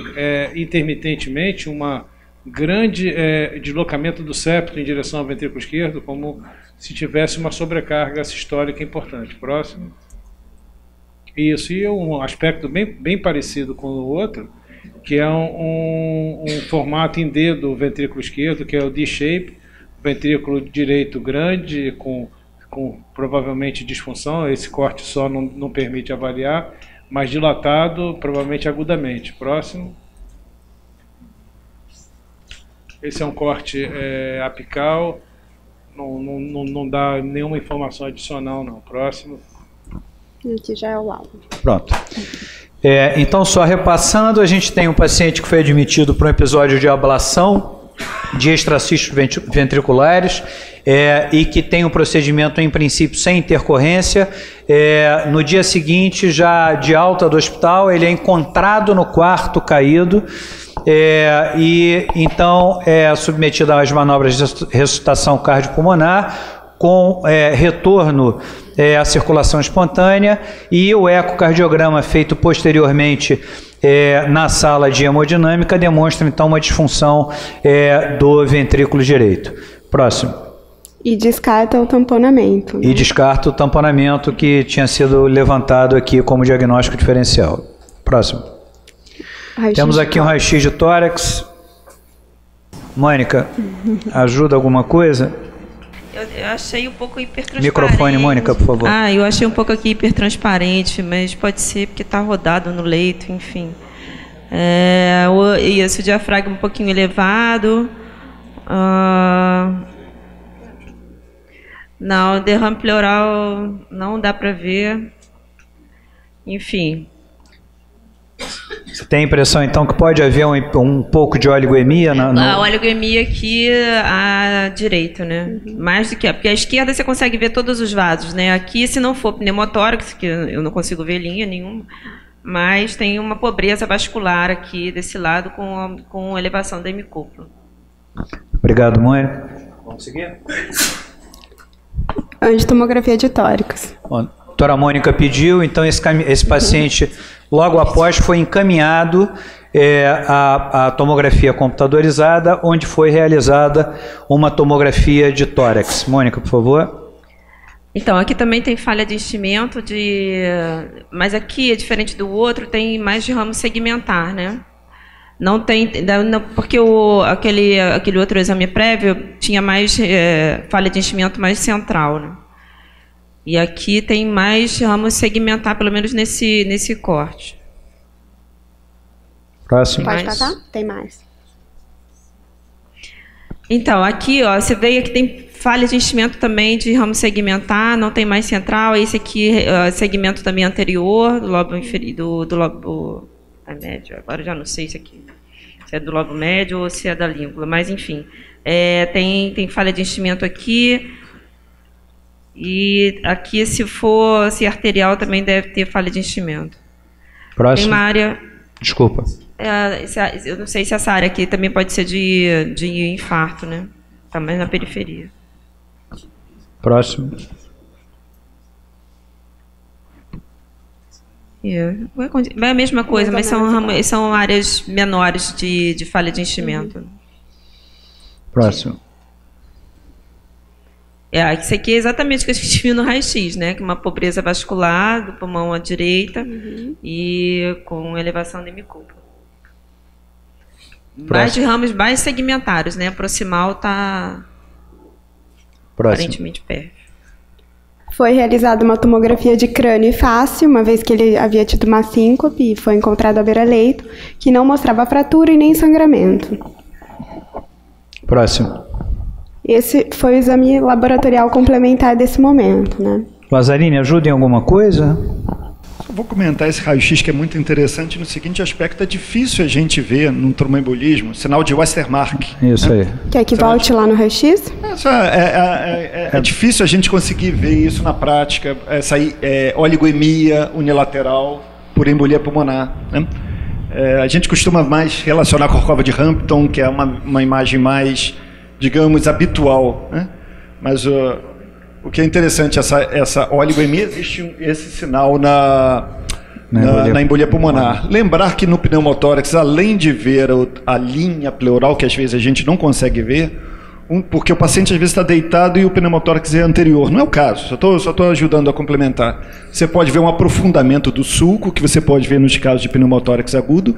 intermitentemente uma grande deslocamento do septo em direção ao ventrículo esquerdo, como se tivesse uma sobrecarga sistólica importante. Próximo. Isso, e um aspecto bem parecido com o outro, que é um formato em D do ventrículo esquerdo, que é o D-shape, ventrículo direito grande, com provavelmente disfunção, esse corte só não permite avaliar, mas dilatado, provavelmente agudamente. Próximo. Esse é um corte apical, não dá nenhuma informação adicional, não. Próximo. Aqui já é o laudo. Pronto. Então, só repassando, a gente tem um paciente que foi admitido para um episódio de ablação de extracistos ventriculares e que tem um procedimento, em princípio, sem intercorrência. No dia seguinte, já de alta do hospital, ele é encontrado no quarto caído e então é submetido às manobras de ressuscitação cardiopulmonar com retorno à circulação espontânea, e o ecocardiograma feito posteriormente na sala de hemodinâmica demonstra então uma disfunção do ventrículo direito. Próximo. E descarta o tamponamento. E descarta o tamponamento que tinha sido levantado aqui como diagnóstico diferencial. Próximo. Temos aqui um raio-x de tórax. Mônica, ajuda alguma coisa? Eu achei um pouco hipertransparente. Microfone, Mônica, por favor. Eu achei um pouco aqui hipertransparente, mas pode ser porque está rodado no leito, enfim. Isso, o diafragma um pouquinho elevado. Não, derrame pleural não dá para ver. Enfim. Você tem a impressão, então, que pode haver um pouco de oligoemia? A oligoemia aqui à direita, né? Mais do que... Porque à esquerda você consegue ver todos os vasos, né? Aqui, se não for pneumotórax, que eu não consigo ver linha nenhuma, mas tem uma pobreza vascular aqui desse lado com elevação da hemicúpula. Obrigado, Mônica. Vamos seguir? Angiotomografia de tórax. Bom, a doutora Mônica pediu, então esse paciente, logo após, foi encaminhado à tomografia computadorizada, onde foi realizada uma tomografia de tórax. Mônica, por favor. Então, aqui também tem falha de enchimento, mas aqui, é diferente do outro, tem mais de ramo segmentar, né? Não tem, porque aquele outro exame prévio tinha mais falha de enchimento mais central, né? E aqui tem mais ramo segmentar, pelo menos nesse corte. Próximo. Pode passar? Tem mais. Então, aqui, ó, você vê que tem falha de enchimento também de ramo segmentar, não tem mais central. Esse aqui é segmento também anterior, do lobo inferior, do lobo médio. Agora eu já não sei se é do lobo médio ou se é da língula, mas enfim. Tem falha de enchimento aqui. E aqui, se arterial, também deve ter falha de enchimento. Próximo. Tem uma área... Desculpa. Eu não sei se essa área aqui também pode ser de infarto, né? Está mais na periferia. Próximo. É a mesma coisa, mas são áreas menores de falha de enchimento. Próximo. Isso aqui é exatamente o que a gente viu no raio-x, né? Uma pobreza vascular do pulmão à direita e com elevação da hemicúpula. Mais de ramos mais segmentares, né? Proximal está aparentemente perto. Foi realizada uma tomografia de crânio e face, uma vez que ele havia tido uma síncope e foi encontrado à beira-leito, que não mostrava fratura e nem sangramento. Próximo. Esse foi o exame laboratorial complementar desse momento, né? Lazzarini, ajuda em alguma coisa? Eu vou comentar esse raio-x que é muito interessante no seguinte aspecto: é difícil a gente ver num tromboembolismo sinal de Westermarck. Isso aí. Quer que volte lá no raio-x? É difícil a gente conseguir ver isso na prática, essa oligoemia unilateral por embolia pulmonar, né? A gente costuma mais relacionar com a cova de Hampton, que é uma imagem mais, digamos, habitual, né? Mas o que é interessante, essa oligoemia, existe esse sinal na embolia pulmonar. Lembrar que no pneumotórax, além de ver a linha pleural, que às vezes a gente não consegue ver, porque o paciente às vezes está deitado e o pneumotórax é anterior. Não é o caso, só estou ajudando a complementar. Você pode ver um aprofundamento do sulco, que você pode ver nos casos de pneumotórax agudo.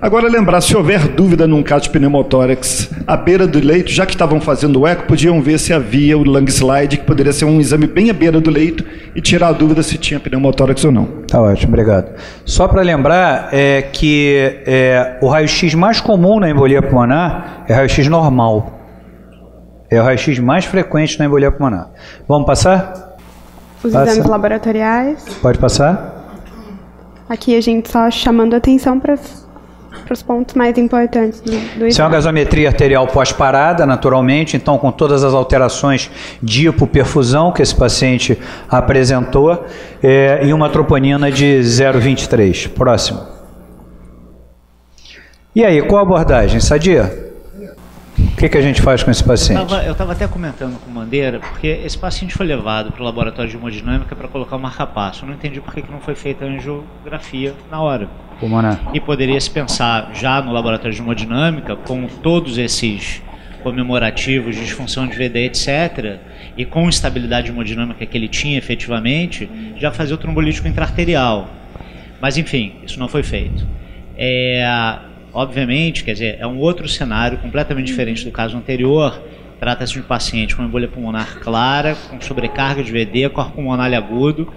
Agora, lembrar, se houver dúvida num caso de pneumotórax à beira do leito, já que estavam fazendo o eco, podiam ver se havia o lung slide, que poderia ser um exame bem à beira do leito e tirar a dúvida se tinha pneumotórax ou não. Tá ótimo, obrigado. Só para lembrar que o raio-x mais comum na embolia pulmonar é raio-x normal. É o raio-x mais frequente na embolia pulmonar. Vamos passar? Os exames laboratoriais. Pode passar? Aqui a gente só chamando atenção para os pontos mais importantes do Isso é exame. uma gasometria arterial pós-parada, naturalmente, então com todas as alterações de hipoperfusão que esse paciente apresentou, e uma troponina de 0,23. Próximo. E aí, qual a abordagem? Sadia? O que a gente faz com esse paciente? Eu estava até comentando com o Bandeira, porque esse paciente foi levado para o laboratório de hemodinâmica para colocar o marca-passo. Eu não entendi por que não foi feita a angiografia na hora. Pulmonar. E poderia se pensar já no laboratório de hemodinâmica, com todos esses comemorativos de disfunção de VD, etc., e com estabilidade hemodinâmica que ele tinha efetivamente, já fazer o trombolítico intraarterial. Mas, enfim, isso não foi feito. Obviamente, quer dizer, é um outro cenário completamente diferente do caso anterior. Trata-se de um paciente com embolia pulmonar clara, com sobrecarga de VD, corpo pulmonar agudo,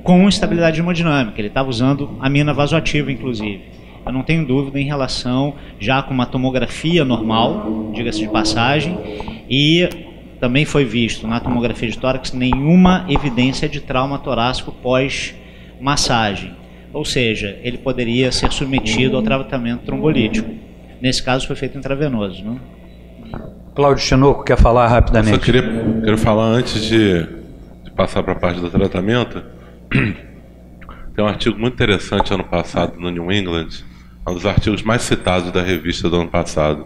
com instabilidade hemodinâmica. Ele estava usando amina vasoativa, inclusive. Eu não tenho dúvida em relação, já com uma tomografia normal, diga-se de passagem, e também foi visto na tomografia de tórax nenhuma evidência de trauma torácico pós-massagem. Ou seja, ele poderia ser submetido ao tratamento trombolítico. Nesse caso foi feito intravenoso, não? Cláudio Chinoco quer falar rapidamente. Eu só quero falar antes de passar para a parte do tratamento. Tem um artigo muito interessante ano passado no New England, um dos artigos mais citados da revista do ano passado.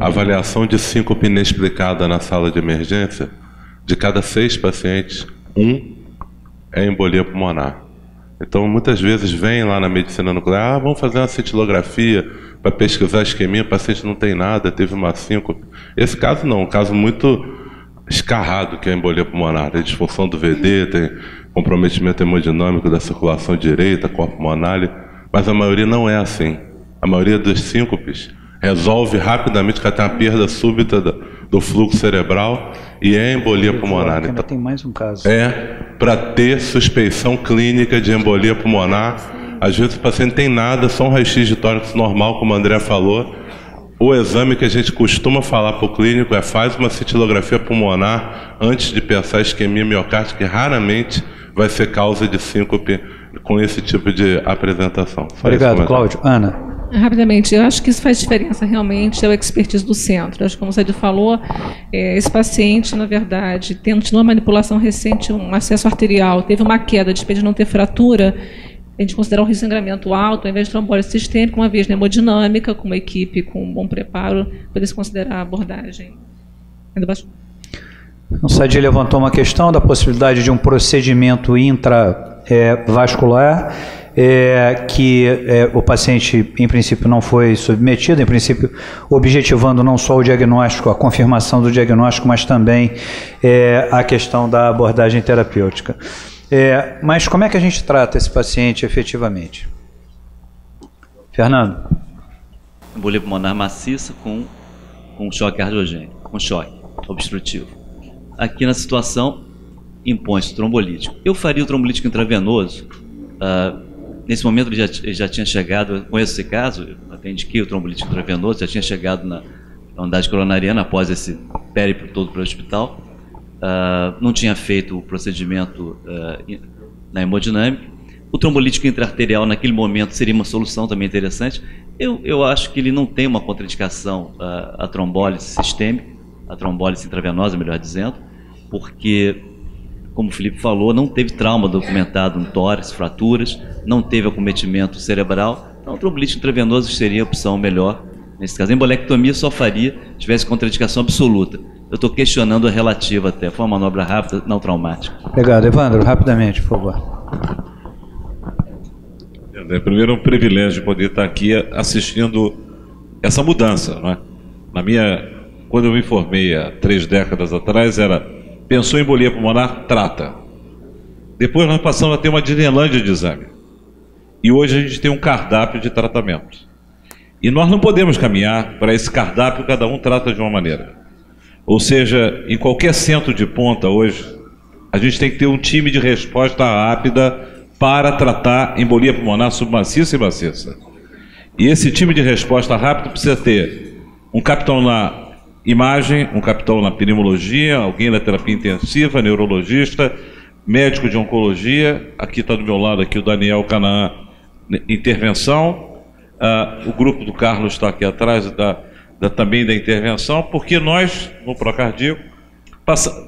A avaliação de síncope inexplicada na sala de emergência, de cada 6 pacientes, 1 é embolia pulmonar. Então, muitas vezes vem lá na medicina nuclear, vamos fazer uma cintilografia para pesquisar a isquemia, o paciente não tem nada, teve uma síncope. Esse caso não, um caso muito escarrado que é a embolia pulmonar, tem disfunção do VD, tem comprometimento hemodinâmico da circulação direita, corpo pulmonar, mas a maioria não é assim. A maioria dos síncopes resolve rapidamente que tem uma perda súbita do fluxo cerebral e é embolia pulmonar. Então, tem mais um caso. Para ter suspeição clínica de embolia pulmonar, às vezes o paciente não tem nada, só um raio-x de tórax normal, como o André falou. O exame que a gente costuma falar para o clínico faz uma cintilografia pulmonar antes de pensar em isquemia miocárdica, que raramente vai ser causa de síncope com esse tipo de apresentação. Obrigado, Cláudio. Ana? Rapidamente, eu acho que isso faz diferença realmente, é o expertise do centro. Acho que, como o Sadio falou, esse paciente, na verdade, tendo uma manipulação recente, um acesso arterial, teve uma queda, de não ter fratura, a gente considerar um risco de sangramento alto, ao invés de trombólise sistêmica, uma vez na hemodinâmica, com uma equipe com um bom preparo, poder-se considerar a abordagem. O Sadio levantou uma questão da possibilidade de um procedimento intravascular, que o paciente, em princípio, não foi submetido, em princípio, objetivando não só o diagnóstico, a confirmação do diagnóstico, mas também a questão da abordagem terapêutica. Mas como é que a gente trata esse paciente efetivamente? Fernando? Embolia pulmonar maciça com choque cardiogênico, com choque obstrutivo. Aqui na situação, impõe-se trombolítico. Eu faria o trombolítico intravenoso. Nesse momento ele já tinha chegado, eu conheço esse caso, eu até indiquei o trombolítico intravenoso, já tinha chegado na unidade coronariana após esse périplo todo para o hospital. Não tinha feito o procedimento na hemodinâmica. O trombolítico intraarterial naquele momento seria uma solução também interessante. Eu acho que ele não tem uma contraindicação à trombólise sistêmica, a trombólise intravenosa, melhor dizendo, porque, como o Felipe falou, não teve trauma documentado no tórax, fraturas, não teve acometimento cerebral, então o trombolítico intravenoso seria a opção melhor nesse caso. A embolectomia só faria se tivesse contraindicação absoluta. Eu estou questionando a relativa até, foi uma manobra rápida, não traumática. Obrigado. Evandro, rapidamente, por favor. Primeiro, é um privilégio poder estar aqui assistindo essa mudança, não é? Quando eu me formei há 3 décadas atrás, pensou em embolia pulmonar, trata. Depois nós passamos a ter uma Disneylândia de exame. E hoje a gente tem um cardápio de tratamento. E nós não podemos caminhar para esse cardápio, cada um trata de uma maneira. Ou seja, em qualquer centro de ponta hoje, a gente tem que ter um time de resposta rápida para tratar embolia pulmonar submaciça e maciça. E esse time de resposta rápida precisa ter um capitão na imagem, um capitão na pneumologia, alguém na terapia intensiva, neurologista, médico de oncologia, aqui está do meu lado aqui o Daniel Canaã, intervenção, o grupo do Carlos está aqui atrás, também da intervenção, porque nós, no Procardíaco,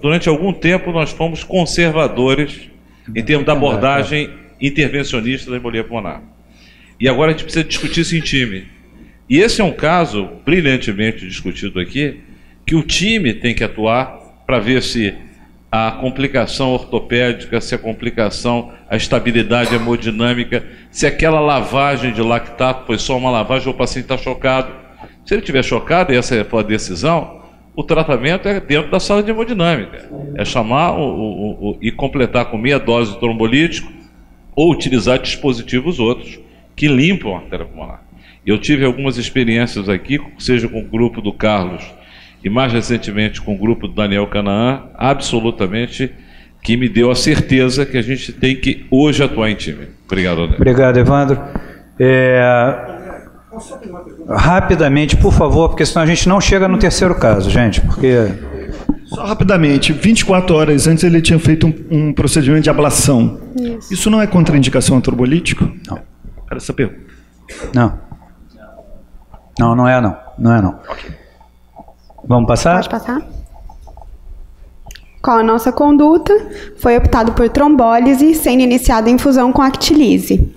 durante algum tempo, nós fomos conservadores em termos da abordagem intervencionista da embolia pulmonar. E agora a gente precisa discutir isso em time. E esse é um caso brilhantemente discutido aqui, que o time tem que atuar para ver se a complicação ortopédica, se a complicação, a estabilidade hemodinâmica, se aquela lavagem de lactato foi só uma lavagem ou o paciente está chocado. Se ele estiver chocado, e essa for a decisão, o tratamento é dentro da sala de hemodinâmica. É chamar e completar com meia dose de trombolítico ou utilizar dispositivos outros que limpam a artéria pulmonar. Eu tive algumas experiências aqui, seja com o grupo do Carlos e mais recentemente com o grupo do Daniel Canaã, absolutamente, que me deu a certeza que a gente tem que hoje atuar em time. Obrigado, André. Obrigado, Evandro. Rapidamente, por favor, porque senão a gente não chega no terceiro caso, gente, porque... Só rapidamente, 24 horas antes ele tinha feito um procedimento de ablação. Isso não é contraindicação a trombolítico? Não. Era essa pergunta. Não. Não é não. Ok. Vamos passar? Pode passar. Qual a nossa conduta? Foi optado por trombólise, sendo iniciada a infusão com actilise.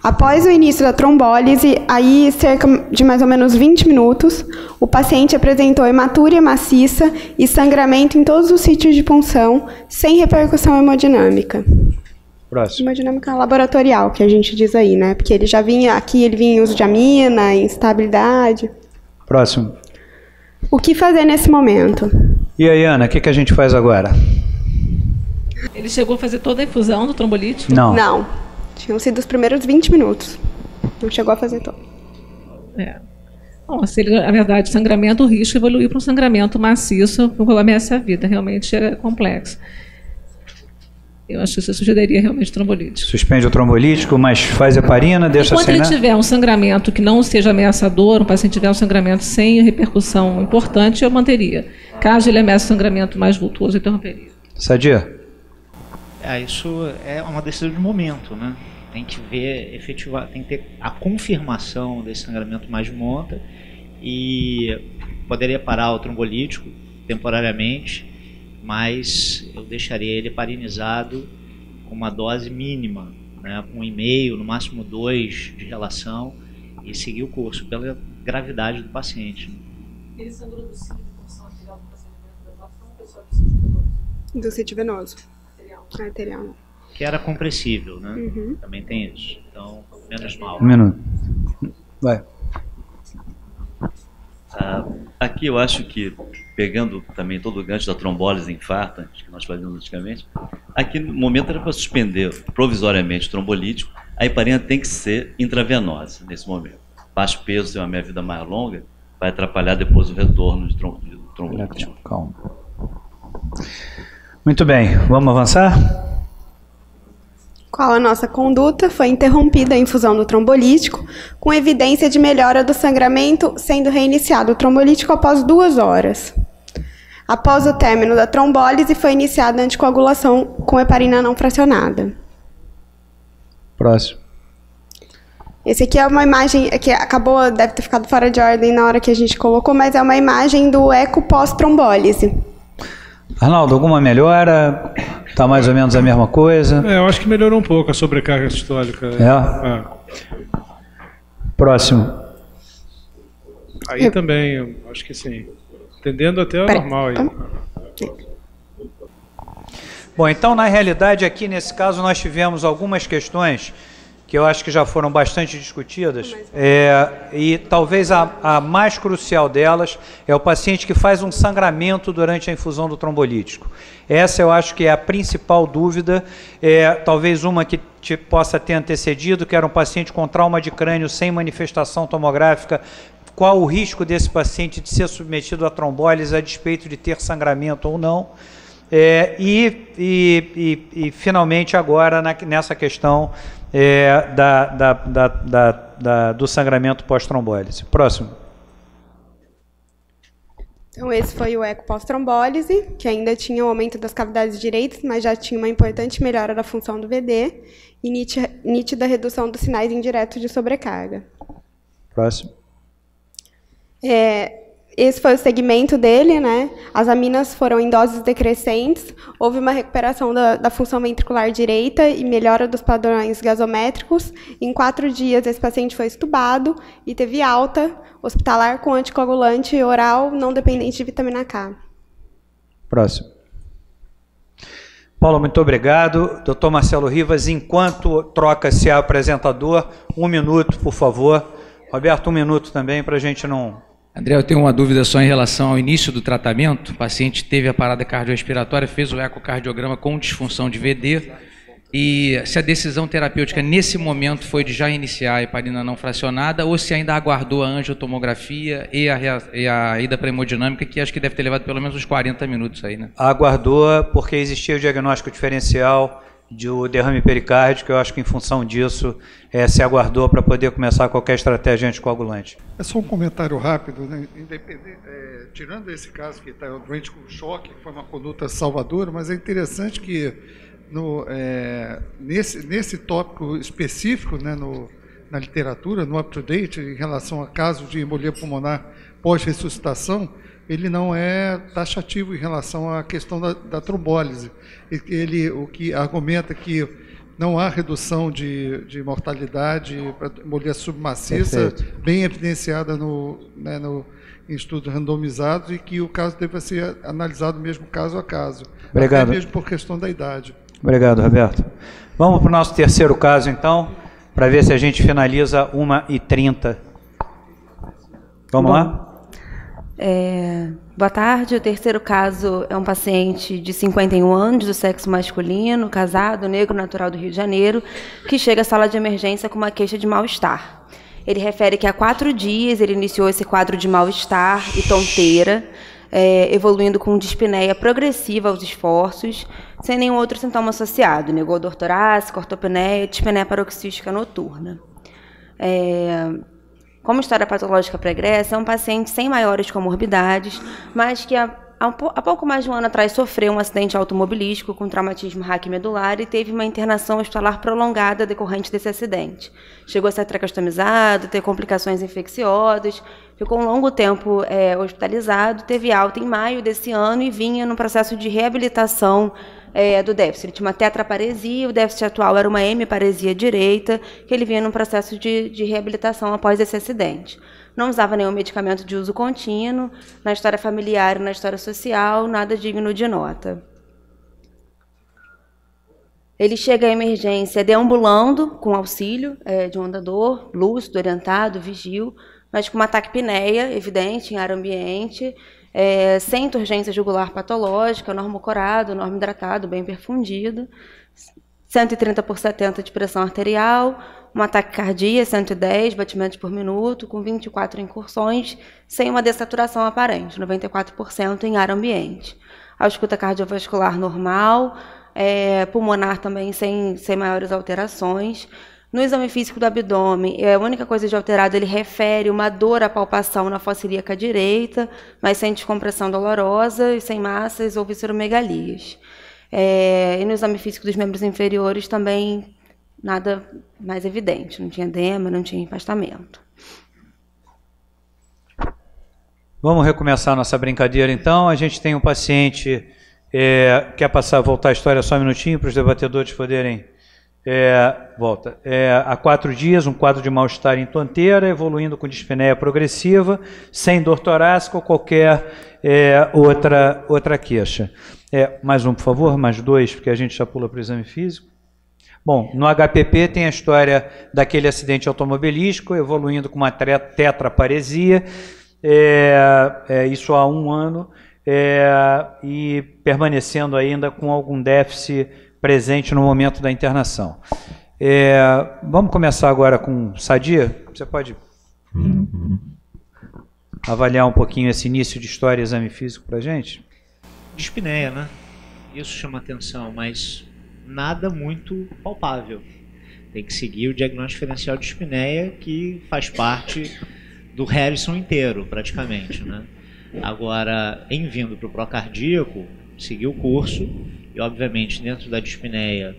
Após o início da trombólise, aí cerca de mais ou menos 20 minutos, o paciente apresentou hematúria maciça e sangramento em todos os sítios de punção, sem repercussão hemodinâmica. Próximo. Hemodinâmica laboratorial, que a gente diz aí, né? Porque ele já vinha aqui, ele vinha em uso de amina, instabilidade. Próximo. O que fazer nesse momento? E aí, Ana, o que a gente faz agora? Ele chegou a fazer toda a infusão do trombolítico? Não. Não. Tinham sido os primeiros 20 minutos. Não chegou a fazer todo. Bom, se ele, na verdade, sangramento, o risco evoluiu para um sangramento maciço, que ameaça a vida. Realmente é complexo. Eu acho que você sugeriria realmente trombolítico. Suspende o trombolítico, mas faz heparina, deixa Enquanto sem, ele né? tiver um sangramento que não seja ameaçador, o paciente tiver um sangramento sem repercussão importante, eu manteria. Caso ele ameace sangramento mais vultuoso, eu interromperia. Sadia? Isso é uma decisão de momento, né? Tem que ver, efetivar, tem que ter a confirmação desse sangramento mais de monta e poderia parar o trombolítico temporariamente, mas eu deixaria ele heparinizado com uma dose mínima, né? 1,5, no máximo 2 de relação e seguir o curso pela gravidade do paciente. Né? Ele sangrou do sítio de função arterial do procedimento da ablação ou pessoal do sítio venoso? Do sítio venoso. Arterial. Que era compressível, né? Uhum. Também tem isso. Então, menos mal. Um minuto. Vai. Aqui eu acho que, pegando também todo o gancho da trombólise infarto, que nós fazíamos antigamente, aqui no momento era para suspender provisoriamente o trombolítico, a heparina tem que ser intravenosa nesse momento. Baixo peso tem uma meia-vida mais longa, vai atrapalhar depois o retorno de trombolítico. Calma. Muito bem, vamos avançar? Qual a nossa conduta? Foi interrompida a infusão do trombolítico, com evidência de melhora do sangramento, sendo reiniciado o trombolítico após 2 horas. Após o término da trombólise, foi iniciada a anticoagulação com heparina não fracionada. Próximo. Esse aqui é uma imagem que acabou, deve ter ficado fora de ordem na hora que a gente colocou, mas é uma imagem do eco pós-trombólise. Arnaldo, alguma melhora? Está mais ou menos a mesma coisa? Eu acho que melhorou um pouco a sobrecarga sistólica. Próximo. Aí também, eu acho que sim. Tendendo até ao normal aí. Bom, então, na realidade, aqui nesse caso, nós tivemos algumas questões que eu acho que já foram bastante discutidas, e talvez a mais crucial delas é o paciente que faz um sangramento durante a infusão do trombolítico. Essa eu acho que é a principal dúvida, talvez uma que te possa ter antecedido, que era um paciente com trauma de crânio sem manifestação tomográfica. Qual o risco desse paciente de ser submetido a trombólise a despeito de ter sangramento ou não? E finalmente agora nessa questão do sangramento pós-trombólise. Próximo. Então esse foi o eco pós-trombólise, que ainda tinha o aumento das cavidades direitas, mas já tinha uma importante melhora da função do VD e nítida redução dos sinais indiretos de sobrecarga. Próximo. Esse foi o segmento dele, né? As aminas foram em doses decrescentes, houve uma recuperação da função ventricular direita e melhora dos padrões gasométricos. Em 4 dias, esse paciente foi estubado e teve alta hospitalar com anticoagulante oral não dependente de vitamina K. Próximo. Paulo, muito obrigado. Dr. Marcelo Rivas, enquanto troca-se a apresentador, 1 minuto, por favor. Roberto, 1 minuto também, para a gente não... André, eu tenho uma dúvida só em relação ao início do tratamento. O paciente teve a parada cardiorrespiratória, fez o ecocardiograma com disfunção de VD, e se a decisão terapêutica nesse momento foi de já iniciar a heparina não fracionada, ou se ainda aguardou a angiotomografia e a ida para a hemodinâmica, que acho que deve ter levado pelo menos uns 40 minutos aí, né? Aguardou, porque existia o diagnóstico diferencial do derrame pericárdico, eu acho que em função disso se aguardou para poder começar qualquer estratégia anticoagulante. É só um comentário rápido, né? Tirando esse caso que está doente com choque, que foi uma conduta salvadora, mas é interessante que nesse tópico específico, né, na literatura, no up-to-date, em relação a casos de embolia pulmonar pós-ressuscitação, ele não é taxativo em relação à questão da trombólise. O que argumenta que não há redução de mortalidade para embolia submaciça, bem evidenciada em estudos randomizados, e que o caso deve ser analisado mesmo caso a caso. Obrigado. Até mesmo por questão da idade. Obrigado, Roberto. Vamos para o nosso terceiro caso, então, para ver se a gente finaliza 1h30. Vamos lá? Boa tarde. O terceiro caso é um paciente de 51 anos, do sexo masculino, casado, negro, natural do Rio de Janeiro, que chega à sala de emergência com uma queixa de mal-estar. Ele refere que há 4 dias ele iniciou esse quadro de mal-estar e tonteira, evoluindo com dispneia progressiva aos esforços, sem nenhum outro sintoma associado. Negou dor torácica, ortopneia, dispneia paroxística noturna. Como história patológica pregressa, é um paciente sem maiores comorbidades, mas que há pouco mais de um ano atrás sofreu um acidente automobilístico com traumatismo raquimedular e teve uma internação hospitalar prolongada decorrente desse acidente. Chegou a ser tracostomizado, ter complicações infecciosas, ficou um longo tempo hospitalizado, teve alta em maio desse ano e vinha no processo de reabilitação do déficit. Ele tinha uma tetraparesia, o déficit atual era uma hemiparesia direita, que ele vinha num processo de reabilitação após esse acidente. Não usava nenhum medicamento de uso contínuo, na história familiar e na história social, nada digno de nota. Ele chega à emergência deambulando, com auxílio de um andador, lúcido, orientado, vigil, mas com uma taquipneia evidente em ar ambiente, sem turgência jugular patológica, normocorado, normohidratado, bem perfundido, 130/70 de pressão arterial, uma taquicardia, 110 batimentos por minuto, com 24 incursões, sem uma dessaturação aparente, 94% em ar ambiente. A ausculta cardiovascular normal, pulmonar também sem maiores alterações. No exame físico do abdômen, a única coisa de alterado, ele refere uma dor à palpação na fossa ilíaca direita, mas sem descompressão dolorosa e sem massas ou visceromegalias. E no exame físico dos membros inferiores também nada mais evidente, não tinha edema, não tinha empastamento. Vamos recomeçar nossa brincadeira, então. A gente tem um paciente, quer voltar a história só um minutinho para os debatedores poderem... volta. Há 4 dias, um quadro de mal-estar em tonteira, evoluindo com dispneia progressiva, sem dor torácica ou qualquer outra queixa. Mais um, por favor, mais 2, porque a gente já pula para o exame físico. Bom, no HPP tem a história daquele acidente automobilístico, evoluindo com uma tetraparesia, isso há 1 ano, e permanecendo ainda com algum déficit presente no momento da internação. Vamos começar agora com Sadia. Você pode avaliar um pouquinho esse início de história e exame físico para a gente? Dispneia, né? Isso chama atenção, mas nada muito palpável. Tem que seguir o diagnóstico diferencial de dispneia, que faz parte do Harrison inteiro, praticamente, né? Agora, em vindo para o procardíaco, seguir o curso, e obviamente dentro da dispneia,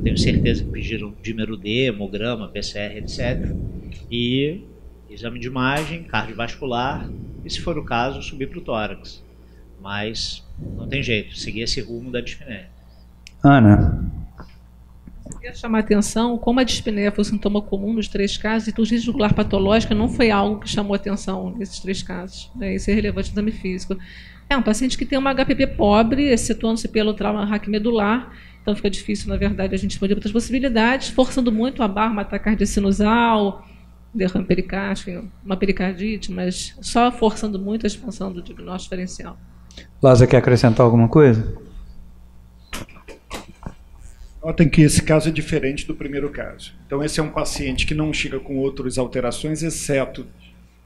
tenho certeza que pediram dímero D, hemograma, PCR, etc. E exame de imagem, cardiovascular, e se for o caso, subir para o tórax. Mas não tem jeito, seguir esse rumo da dispneia. Ana. Eu queria chamar a atenção, como a dispneia foi um sintoma comum nos 3 casos, e a urgência jugular patológica não foi algo que chamou a atenção nesses 3 casos. Né? Isso é relevante no exame físico. É um paciente que tem uma HPP pobre, excetuando-se pelo trauma raquimedular, então fica difícil, na verdade, a gente responder outras possibilidades, forçando muito a barra, uma taquicardia sinusal, derrame pericárdico, uma pericardite, mas só forçando muito a expansão do diagnóstico diferencial. Lázaro, quer acrescentar alguma coisa? Notem que esse caso é diferente do primeiro caso. Então, esse é um paciente que não chega com outras alterações, exceto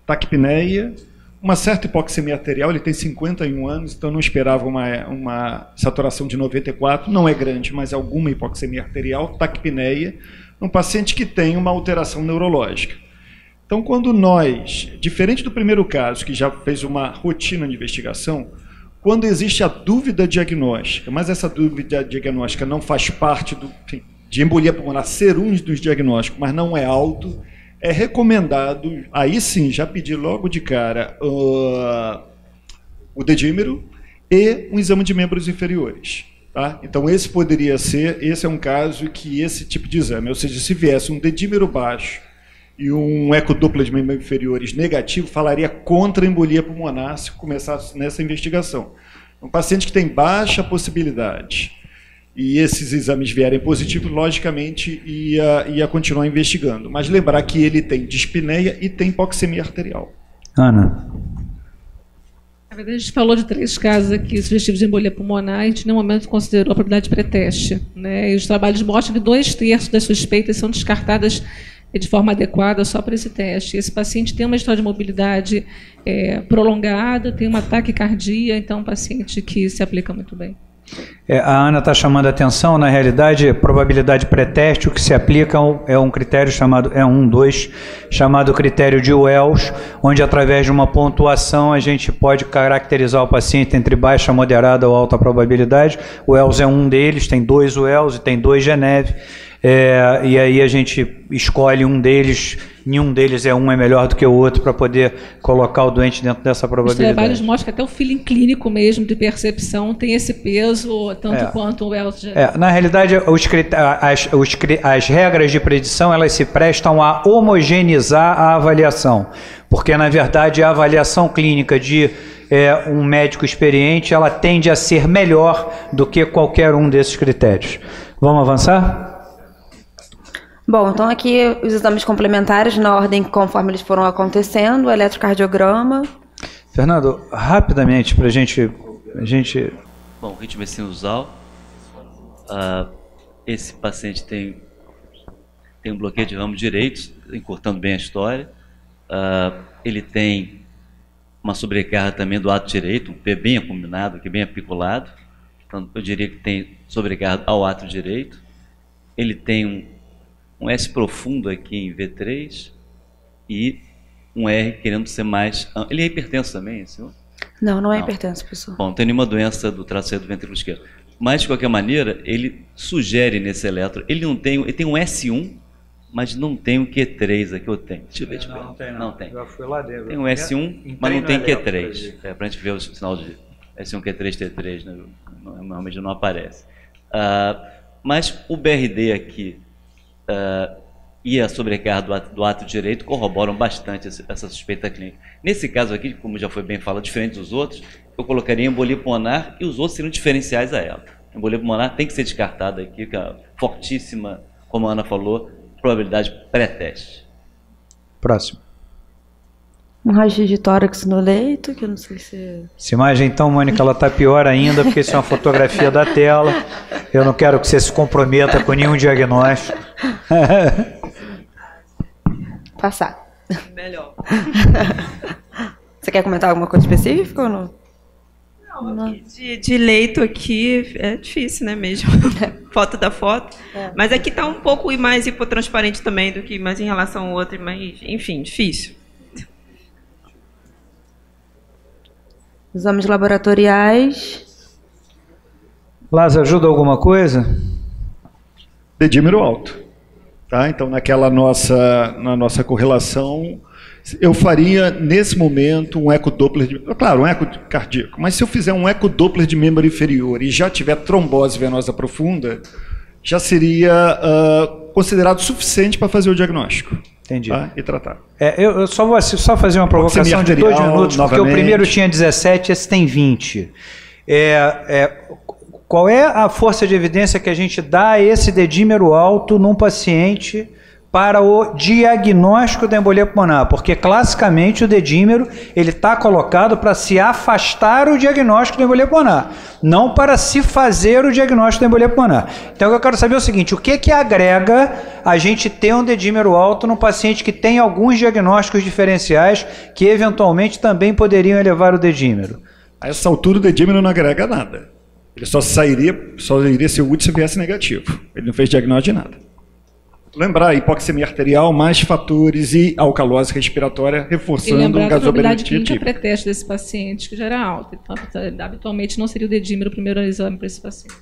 taquipneia, uma certa hipoxemia arterial. Ele tem 51 anos, então não esperava uma saturação de 94, não é grande, mas alguma hipoxemia arterial, taquipneia, um paciente que tem uma alteração neurológica. Então, quando nós, diferente do primeiro caso, que já fez uma rotina de investigação, quando existe a dúvida diagnóstica, mas essa dúvida diagnóstica não faz parte de embolia pulmonar ser um dos diagnósticos, mas não é alto, é recomendado, aí sim, já pedir logo de cara o dedímero e um exame de membros inferiores. Tá? Então, esse é um caso que esse tipo de exame, ou seja, se viesse um dedímero baixo e um ecodoppler de membros inferiores negativo, falaria contra a embolia pulmonar se começasse nessa investigação. Um paciente que tem baixa possibilidade e esses exames vierem positivos, logicamente ia continuar investigando. Mas lembrar que ele tem dispneia e tem hipoxemia arterial. Ana. Na verdade, a gente falou de 3 casos aqui sugestivos de embolia pulmonar, a gente, em nenhum momento, considerou a probabilidade de pré-teste. Né? E os trabalhos mostram que 2/3 das suspeitas são descartadas de forma adequada só para esse teste. Esse paciente tem uma história de mobilidade prolongada, tem uma taquicardia, então é um paciente que se aplica muito bem. A Ana está chamando a atenção, na realidade, probabilidade pré-teste, o que se aplica é um critério chamado, chamado critério de Wells, onde através de uma pontuação a gente pode caracterizar o paciente entre baixa, moderada ou alta probabilidade. O Wells é um deles, tem 2 Wells e tem 2 Geneve, e aí a gente escolhe um deles, nenhum deles é melhor do que o outro para poder colocar o doente dentro dessa probabilidade. Os trabalhos mostram que até o feeling clínico mesmo de percepção tem esse peso, tanto quanto o Wells. Na realidade, as regras de predição elas se prestam a homogeneizar a avaliação, porque na verdade a avaliação clínica de um médico experiente ela tende a ser melhor do que qualquer um desses critérios. Vamos avançar? Bom, então aqui os exames complementares na ordem conforme eles foram acontecendo, o eletrocardiograma. Fernando, rapidamente para a gente... Bom, ritmo sinusal. Esse paciente tem um bloqueio de ramo direito, encurtando bem a história. Ele tem uma sobrecarga também do ato direito, um P bem acuminado, aqui bem apiculado. Então, eu diria que tem sobrecarga ao ato direito. Ele tem um S profundo aqui em V3 e um R querendo ser mais... Ele é hipertenso também, senhor? Não é hipertenso, professor. Bom, não tem nenhuma doença do trato do ventrículo esquerdo. Mas, de qualquer maneira, ele sugere nesse eletro... Ele tem um S1, mas não tem um Q3 aqui, eu tenho. Deixa eu ver. Não tem. Já fui lá dentro. Tem um S1, mas não tem Q3. Para a gente ver o sinal de S1, Q3, T3, né? Normalmente não aparece. Mas o BRD aqui... e a sobrecarga do ato direito corroboram bastante essa suspeita clínica. Nesse caso aqui, como já foi bem falado, diferente dos outros, eu colocaria embolia pulmonar e os outros seriam diferenciais a ela. A embolia pulmonar tem que ser descartada aqui, que é fortíssima, como a Ana falou, probabilidade pré-teste. Próximo. Um raio de tórax no leito, que eu não sei se... Essa imagem, então, Mônica, ela está pior ainda, porque isso é uma fotografia da tela. Eu não quero que você se comprometa com nenhum diagnóstico. Passar. Melhor. Você quer comentar alguma coisa específica ou não? Não. De leito aqui é difícil, né, mesmo? Foto da foto. Mas aqui está um pouco mais hipotransparente também do que mais em relação ao outro, mas, enfim, difícil. Exames laboratoriais. Lázaro, ajuda alguma coisa? Dedímero alto. Tá? Então, na nossa correlação, eu faria, nesse momento, um ecodoppler, claro, um eco cardíaco, mas se eu fizer um ecodoppler de membro inferior e já tiver trombose venosa profunda, já seria considerado suficiente para fazer o diagnóstico. Entendi. Tá? E tratar. Eu só vou fazer uma provocação de 2 minutos, porque o primeiro tinha 17, esse tem 20. Qual é a força de evidência que a gente dá a esse dedímero alto num paciente para o diagnóstico da embolia pulmonar? Porque, classicamente, o dedímero está colocado para se afastar o diagnóstico da embolia pulmonar, não para se fazer o diagnóstico da embolia pulmonar. Então, eu quero saber o seguinte, o que agrega a gente ter um dedímero alto num paciente que tem alguns diagnósticos diferenciais que, eventualmente, também poderiam elevar o dedímero? A essa altura, o dedímero não agrega nada. Ele só iria ser útil se viesse negativo. Ele não fez diagnóstico de nada. Lembrar, hipoxemia arterial, mais fatores e alcalose respiratória, reforçando um gasoperite típico. Pré-teste desse paciente, que já era alta. Então, habitualmente, não seria o dedímero o primeiro exame para esse paciente.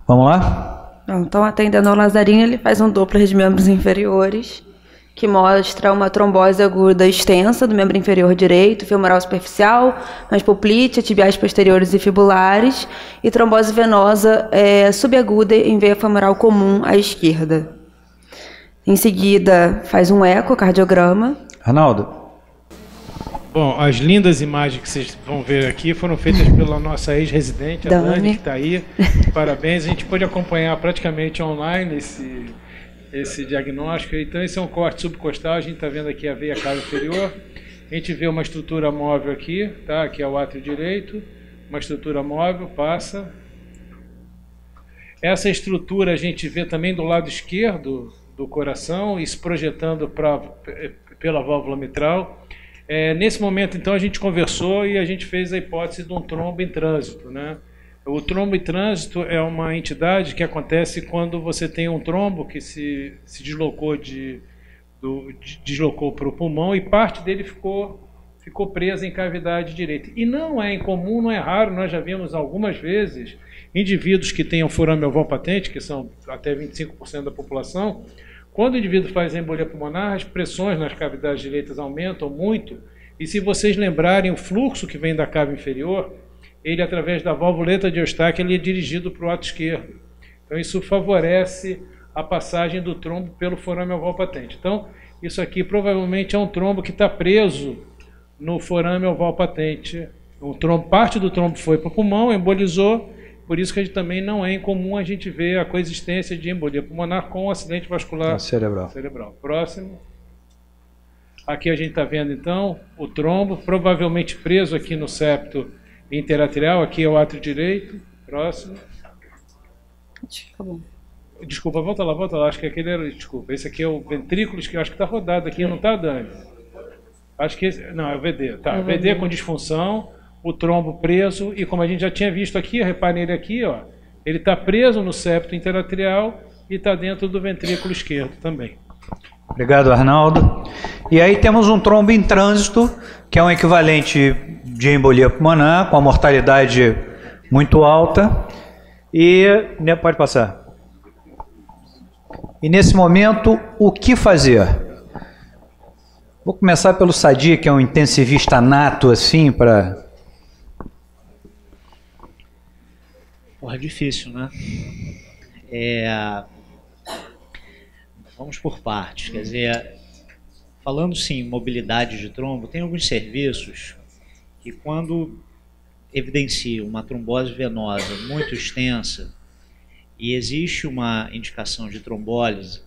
Vamos lá? Então, atendendo ao Lazarinho, ele faz um Doppler de membros inferiores, que mostra uma trombose aguda extensa do membro inferior direito, femoral superficial, mais poplite, tibiais posteriores e fibulares, e trombose venosa subaguda em veia femoral comum à esquerda. Em seguida, faz um ecocardiograma. Arnaldo. Bom, as lindas imagens que vocês vão ver aqui foram feitas pela nossa ex-residente, a Dani, que está aí. Parabéns, a gente pôde acompanhar praticamente online esse diagnóstico. Então, esse é um corte subcostal, a gente está vendo aqui a veia cava inferior, a gente vê uma estrutura móvel aqui, tá? Aqui é o átrio direito, uma estrutura móvel, passa. Essa estrutura a gente vê também do lado esquerdo do coração, e se projetando pela válvula mitral. Nesse momento, então, a gente conversou e a gente fez a hipótese de um trombo em trânsito, né? O trombo em trânsito é uma entidade que acontece quando você tem um trombo que se deslocou deslocou para o pulmão e parte dele ficou presa em cavidade direita. E não é incomum, não é raro, nós já vimos algumas vezes indivíduos que tenham forame oval patente, que são até 25% da população. Quando o indivíduo faz embolia pulmonar, as pressões nas cavidades direitas aumentam muito, e se vocês lembrarem o fluxo que vem da cava inferior, ele, através da valvuleta de Eustáquio, ele é dirigido para o ato esquerdo. Então, isso favorece a passagem do trombo pelo forame oval patente. Então, isso aqui provavelmente é um trombo que está preso no forame oval patente. Parte do trombo foi para o pulmão, embolizou, por isso que também não é incomum a gente ver a coexistência de embolia pulmonar com acidente vascular cerebral. Próximo. Aqui a gente está vendo, então, o trombo, provavelmente preso aqui no septo interatrial, aqui é o átrio direito. Próximo. Desculpa, volta lá, acho que aquele era, desculpa, esse aqui é o ventrículo, que eu acho que está rodado aqui, não está, Dani? Acho que esse, não, é o VD, tá, o VD com disfunção, o trombo preso, e como a gente já tinha visto aqui, reparem ele aqui, ó, ele está preso no septo interatrial e está dentro do ventrículo esquerdo também. Obrigado, Arnaldo. E aí temos um trombo em trânsito, que é um equivalente de embolia pulmonar, com a mortalidade muito alta. E pode passar. E nesse momento, o que fazer? Vou começar pelo Sadi, que é um intensivista nato, assim, para... Porra, difícil, né? Vamos por partes, quer dizer, falando sim em mobilidade de trombo, tem alguns serviços que quando evidenciam uma trombose venosa muito extensa e existe uma indicação de trombólise,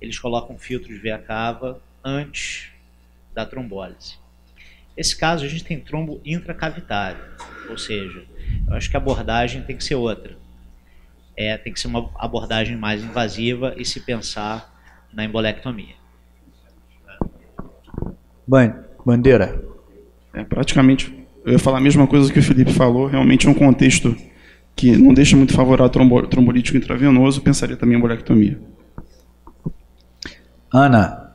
eles colocam filtro de veia cava antes da trombólise. Nesse caso, a gente tem trombo intracavitário, ou seja, eu acho que a abordagem tem que ser outra. Tem que ser uma abordagem mais invasiva e se pensar na embolectomia. Bandeira. Praticamente, eu ia falar a mesma coisa que o Felipe falou, realmente é um contexto que não deixa muito favorável ao trombolítico intravenoso, pensaria também em embolectomia. Ana.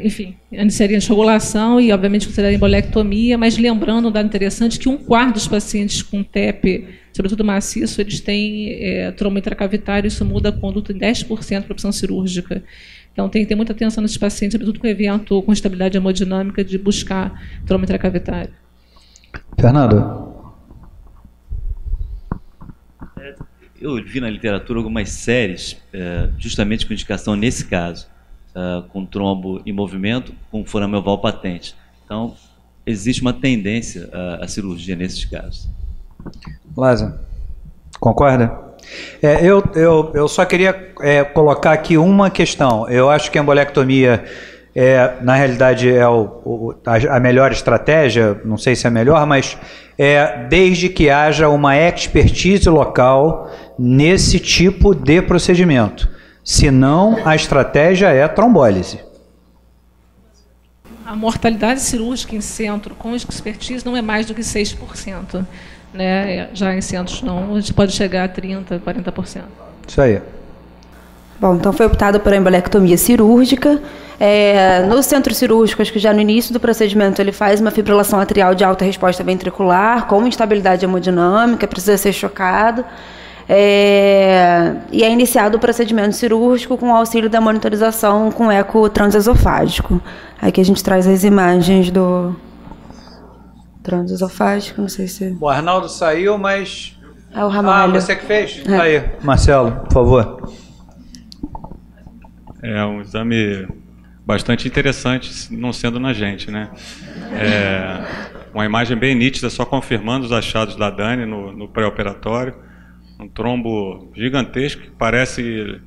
Enfim, seria anticoagulação e, obviamente, considerar embolectomia, mas lembrando um dado interessante que 1/4 dos pacientes com TEP, sobretudo maciço, eles têm trombo intracavitário, isso muda a conduta em 10% para a opção cirúrgica. Então, tem que ter muita atenção nesses pacientes, sobretudo com evento com estabilidade hemodinâmica, de buscar trauma intracavitário. Fernando? Eu vi na literatura algumas séries, justamente com indicação nesse caso, com trombo em movimento, com forame oval patente. Então, existe uma tendência à cirurgia nesses casos. Lázaro, concorda? Eu só queria colocar aqui uma questão. Eu acho que a embolectomia, na realidade, é a melhor estratégia, não sei se é a melhor, mas desde que haja uma expertise local nesse tipo de procedimento. Senão, a estratégia é trombólise. A mortalidade cirúrgica em centro com expertise não é mais do que 6%. Né? Já em centros não, a gente pode chegar a 30%, 40%. Isso aí. Bom, então foi optado por embolectomia cirúrgica. No centro cirúrgico, acho que já no início do procedimento, ele faz uma fibrilação atrial de alta resposta ventricular, com instabilidade hemodinâmica, precisa ser chocado. E é iniciado o procedimento cirúrgico com o auxílio da monitorização com eco transesofágico. Aqui a gente traz as imagens do transesofágico, não sei se... O Arnaldo saiu, mas... É o Ramalho. Você que fez? Aí, Marcelo, por favor. É um exame bastante interessante, não sendo na gente, né? Uma imagem bem nítida, só confirmando os achados da Dani no pré-operatório. Um trombo gigantesco, que parece,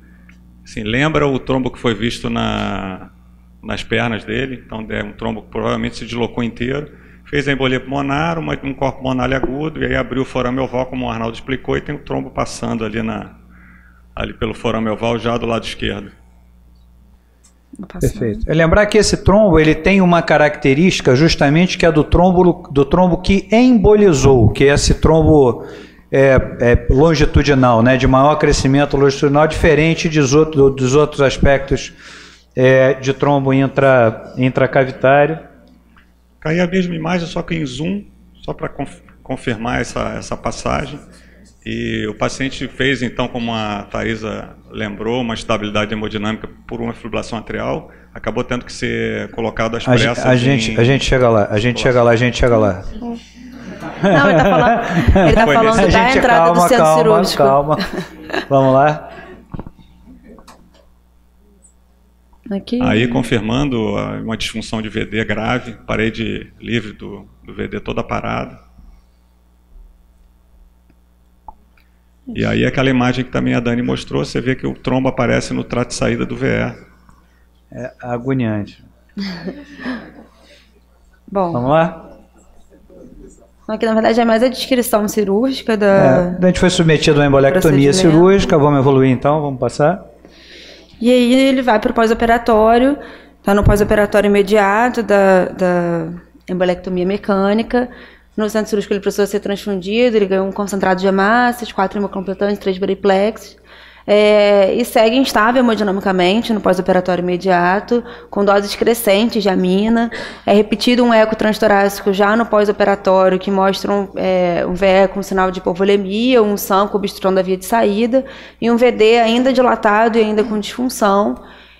assim, lembra o trombo que foi visto nas pernas dele. Então é um trombo que provavelmente se deslocou inteiro. Fez a embolia pulmonar, um corpo pulmonar agudo, e aí abriu o forame oval, como o Arnaldo explicou, e tem um trombo passando ali pelo forame oval, já do lado esquerdo. Perfeito. Lembrar que esse trombo ele tem uma característica justamente que é do trombo que embolizou, que é esse trombo longitudinal, né, de maior crescimento longitudinal, diferente dos outros aspectos de trombo intracavitário. Aí a mesma imagem, só que em zoom, só para confirmar essa passagem. E o paciente fez, então, como a Thaisa lembrou, uma estabilidade hemodinâmica por uma fibrilação atrial, acabou tendo que ser colocado às pressas. A gente chega lá. Não, ele está falando da entrada do centro cirúrgico. Calma. Vamos lá. Aqui. Aí, confirmando uma disfunção de VD grave, parede livre do VD toda parada. E aí, aquela imagem que também a Dani mostrou, você vê que o trombo aparece no trato de saída do VE. É agoniante. Bom. Vamos lá? Aqui, na verdade, é mais a descrição cirúrgica da... A gente foi submetido a uma embolectomia cirúrgica, vamos evoluir então, vamos passar. E aí ele vai para o pós-operatório, está no pós-operatório imediato da embolectomia mecânica. No centro cirúrgico ele precisou ser transfundido, ele ganhou um concentrado de hemácias, 4 hemocompletantes, 3 beriplex. E segue instável hemodinamicamente no pós-operatório imediato, com doses crescentes de amina. É repetido um eco transtorácico já no pós-operatório, que mostra um VE com sinal de hipovolemia, um SAM com obstrução da via de saída, e um VD ainda dilatado e ainda com disfunção,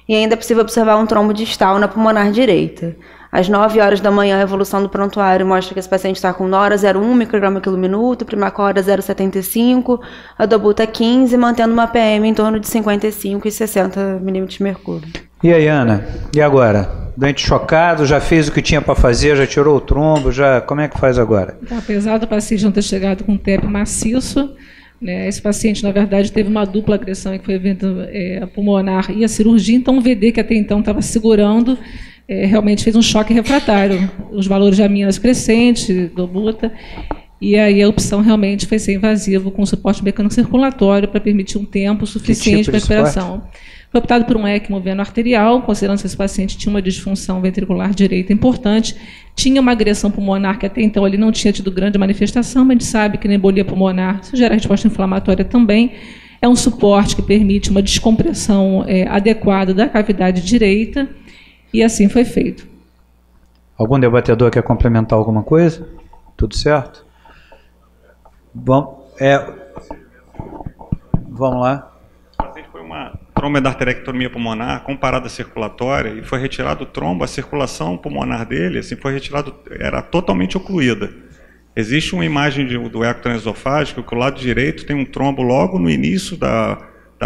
e ainda é possível observar um trombo distal na pulmonar direita. Às 9 horas da manhã, a evolução do prontuário mostra que esse paciente está com NORA 0,1 micrograma quilo minuto, Primacora 0,75, a Dobuta 15, mantendo uma PM em torno de 55 e 60 milímetros de mercúrio. E aí, Ana? E agora? Doente chocado, já fez o que tinha para fazer, já tirou o trombo, como é que faz agora? Então, apesar do paciente não ter chegado com TEP maciço, né, esse paciente, na verdade, teve uma dupla agressão, que foi evento pulmonar e a cirurgia, então o VD, que até então estava segurando, realmente fez um choque refratário, os valores de aminas crescentes, Dobuta, e aí a opção realmente foi ser invasivo com suporte mecânico circulatório para permitir um tempo suficiente para a recuperação. Foi optado por um ECMO veno-arterial, considerando que esse paciente tinha uma disfunção ventricular direita importante, tinha uma agressão pulmonar que até então ele não tinha tido grande manifestação, mas a gente sabe que na embolia pulmonar isso gera resposta inflamatória também. É um suporte que permite uma descompressão adequada da cavidade direita, e assim foi feito. Algum debatedor quer complementar alguma coisa? Tudo certo? Vamos lá. Foi tromboendarterectomia pulmonar com parada circulatória e foi retirado o trombo, a circulação pulmonar dele assim, foi retirado, era totalmente ocluída. Existe uma imagem do eco transesofágico que o lado direito tem um trombo logo no início da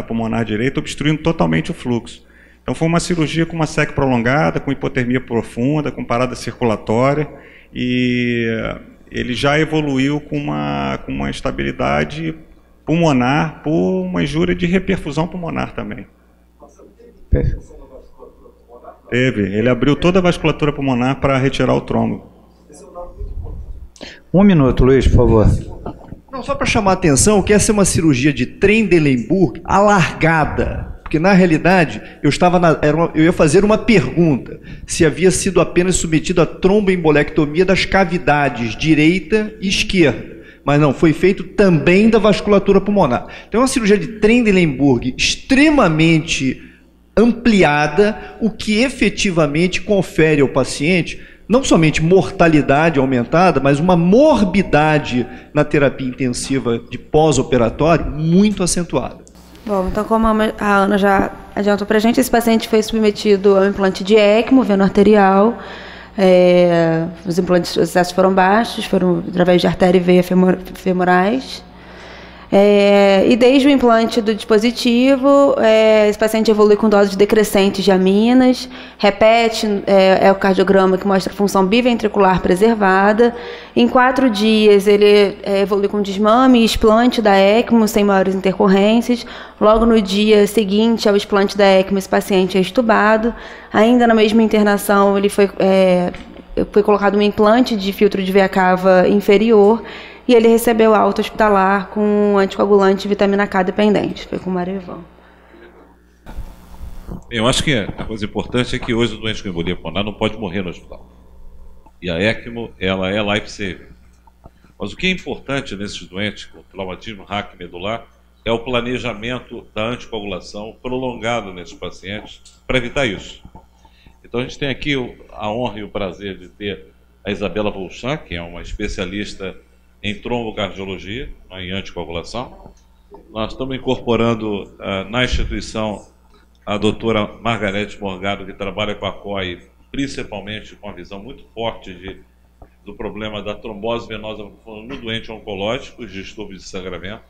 pulmonar direita, obstruindo totalmente o fluxo. Então foi uma cirurgia com uma SEC prolongada, com hipotermia profunda, com parada circulatória, e ele já evoluiu com uma estabilidade pulmonar por uma injúria de reperfusão pulmonar também. Teve. Ele abriu toda a vasculatura pulmonar para retirar o trombo. 1 minuto, Luiz, por favor. Não, só para chamar a atenção, que essa é uma cirurgia de Trendelenburg alargada. Porque, na realidade, eu ia fazer uma pergunta. Se havia sido apenas submetido a tromboembolectomia das cavidades direita e esquerda. Mas não, foi feito também da vasculatura pulmonar. Então é uma cirurgia de Trendelenburg extremamente ampliada, o que efetivamente confere ao paciente não somente mortalidade aumentada, mas uma morbidade na terapia intensiva de pós-operatório muito acentuada. Bom, então como a Ana já adiantou para a gente, esse paciente foi submetido ao implante de ECMO, veno arterial. Os implantes, os acessos foram baixos, foram através de artéria e veia femorais. E desde o implante do dispositivo, esse paciente evolui com doses decrescentes de aminas, repete o cardiograma que mostra a função biventricular preservada. Em 4 dias, ele evolui com desmame e explante da ECMO sem maiores intercorrências. Logo no dia seguinte ao explante da ECMO, esse paciente é extubado. Ainda na mesma internação, ele foi colocado um implante de filtro de veia cava inferior, e ele recebeu alta hospitalar com anticoagulante vitamina K dependente. Foi com o Marivan. Eu acho que a coisa importante é que hoje o doente com embolia pulmonar não pode morrer no hospital. E a ECMO, ela é life-saving. Mas o que é importante nesses doentes com traumatismo raquimedular é o planejamento da anticoagulação prolongado nesses pacientes para evitar isso. Então a gente tem aqui a honra e o prazer de ter a Isabela Volchan, que é uma especialista em trombocardiologia, em anticoagulação. Nós estamos incorporando na instituição a doutora Margarete Morgado, que trabalha com a COI, principalmente com a visão muito forte do problema da trombose venosa no doente oncológico, os distúrbios de sangramento.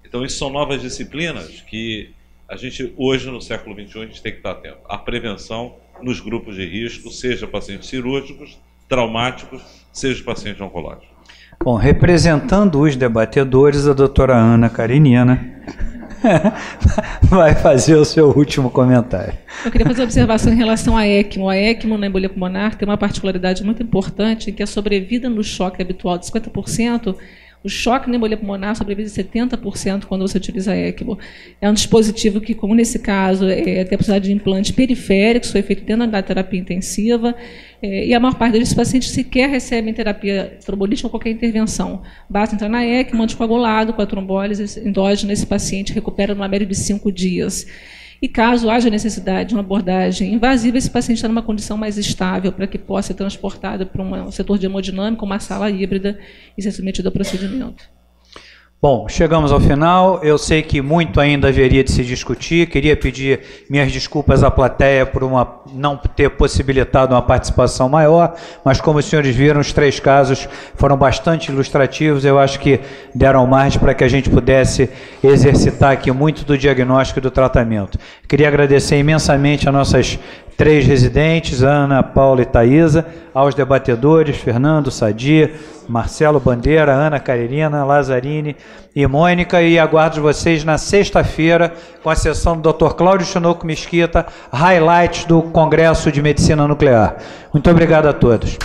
Então, isso são novas disciplinas que a gente, hoje, no século XXI, a gente tem que estar atento. A prevenção nos grupos de risco, seja pacientes cirúrgicos, traumáticos, seja pacientes oncológicos. Bom, representando os debatedores, a doutora Ana Karenina vai fazer o seu último comentário. Eu queria fazer uma observação em relação à ECMO. A ECMO na embolia pulmonar tem uma particularidade muito importante, que a sobrevida no choque habitual de 50%, o choque na embolia pulmonar sobrevive 70% quando você utiliza a ECMO. É um dispositivo que, como nesse caso, tem a possibilidade de implante periférico, foi feito dentro da terapia intensiva, e a maior parte desses pacientes sequer recebem terapia trombolítica ou qualquer intervenção. Basta entrar na ECMO, anticoagulado, com a trombólise endógena, esse paciente recupera numa média de 5 dias. E caso haja necessidade de uma abordagem invasiva, esse paciente está numa condição mais estável para que possa ser transportado para um setor de hemodinâmica, uma sala híbrida, e ser submetido ao procedimento. Bom, chegamos ao final. Eu sei que muito ainda haveria de se discutir. Queria pedir minhas desculpas à plateia por não ter possibilitado uma participação maior, mas como os senhores viram, os 3 casos foram bastante ilustrativos. Eu acho que deram margem para que a gente pudesse exercitar aqui muito do diagnóstico e do tratamento. Queria agradecer imensamente a nossas 3 residentes, Ana, Paula e Thaisa, aos debatedores, Fernando, Sadi, Marcelo Bandeira, Ana Karenina, Lazzarini e Mônica, e aguardo vocês na sexta-feira com a sessão do Dr. Cláudio Chinoco Mesquita, highlights do Congresso de Medicina Nuclear. Muito obrigado a todos.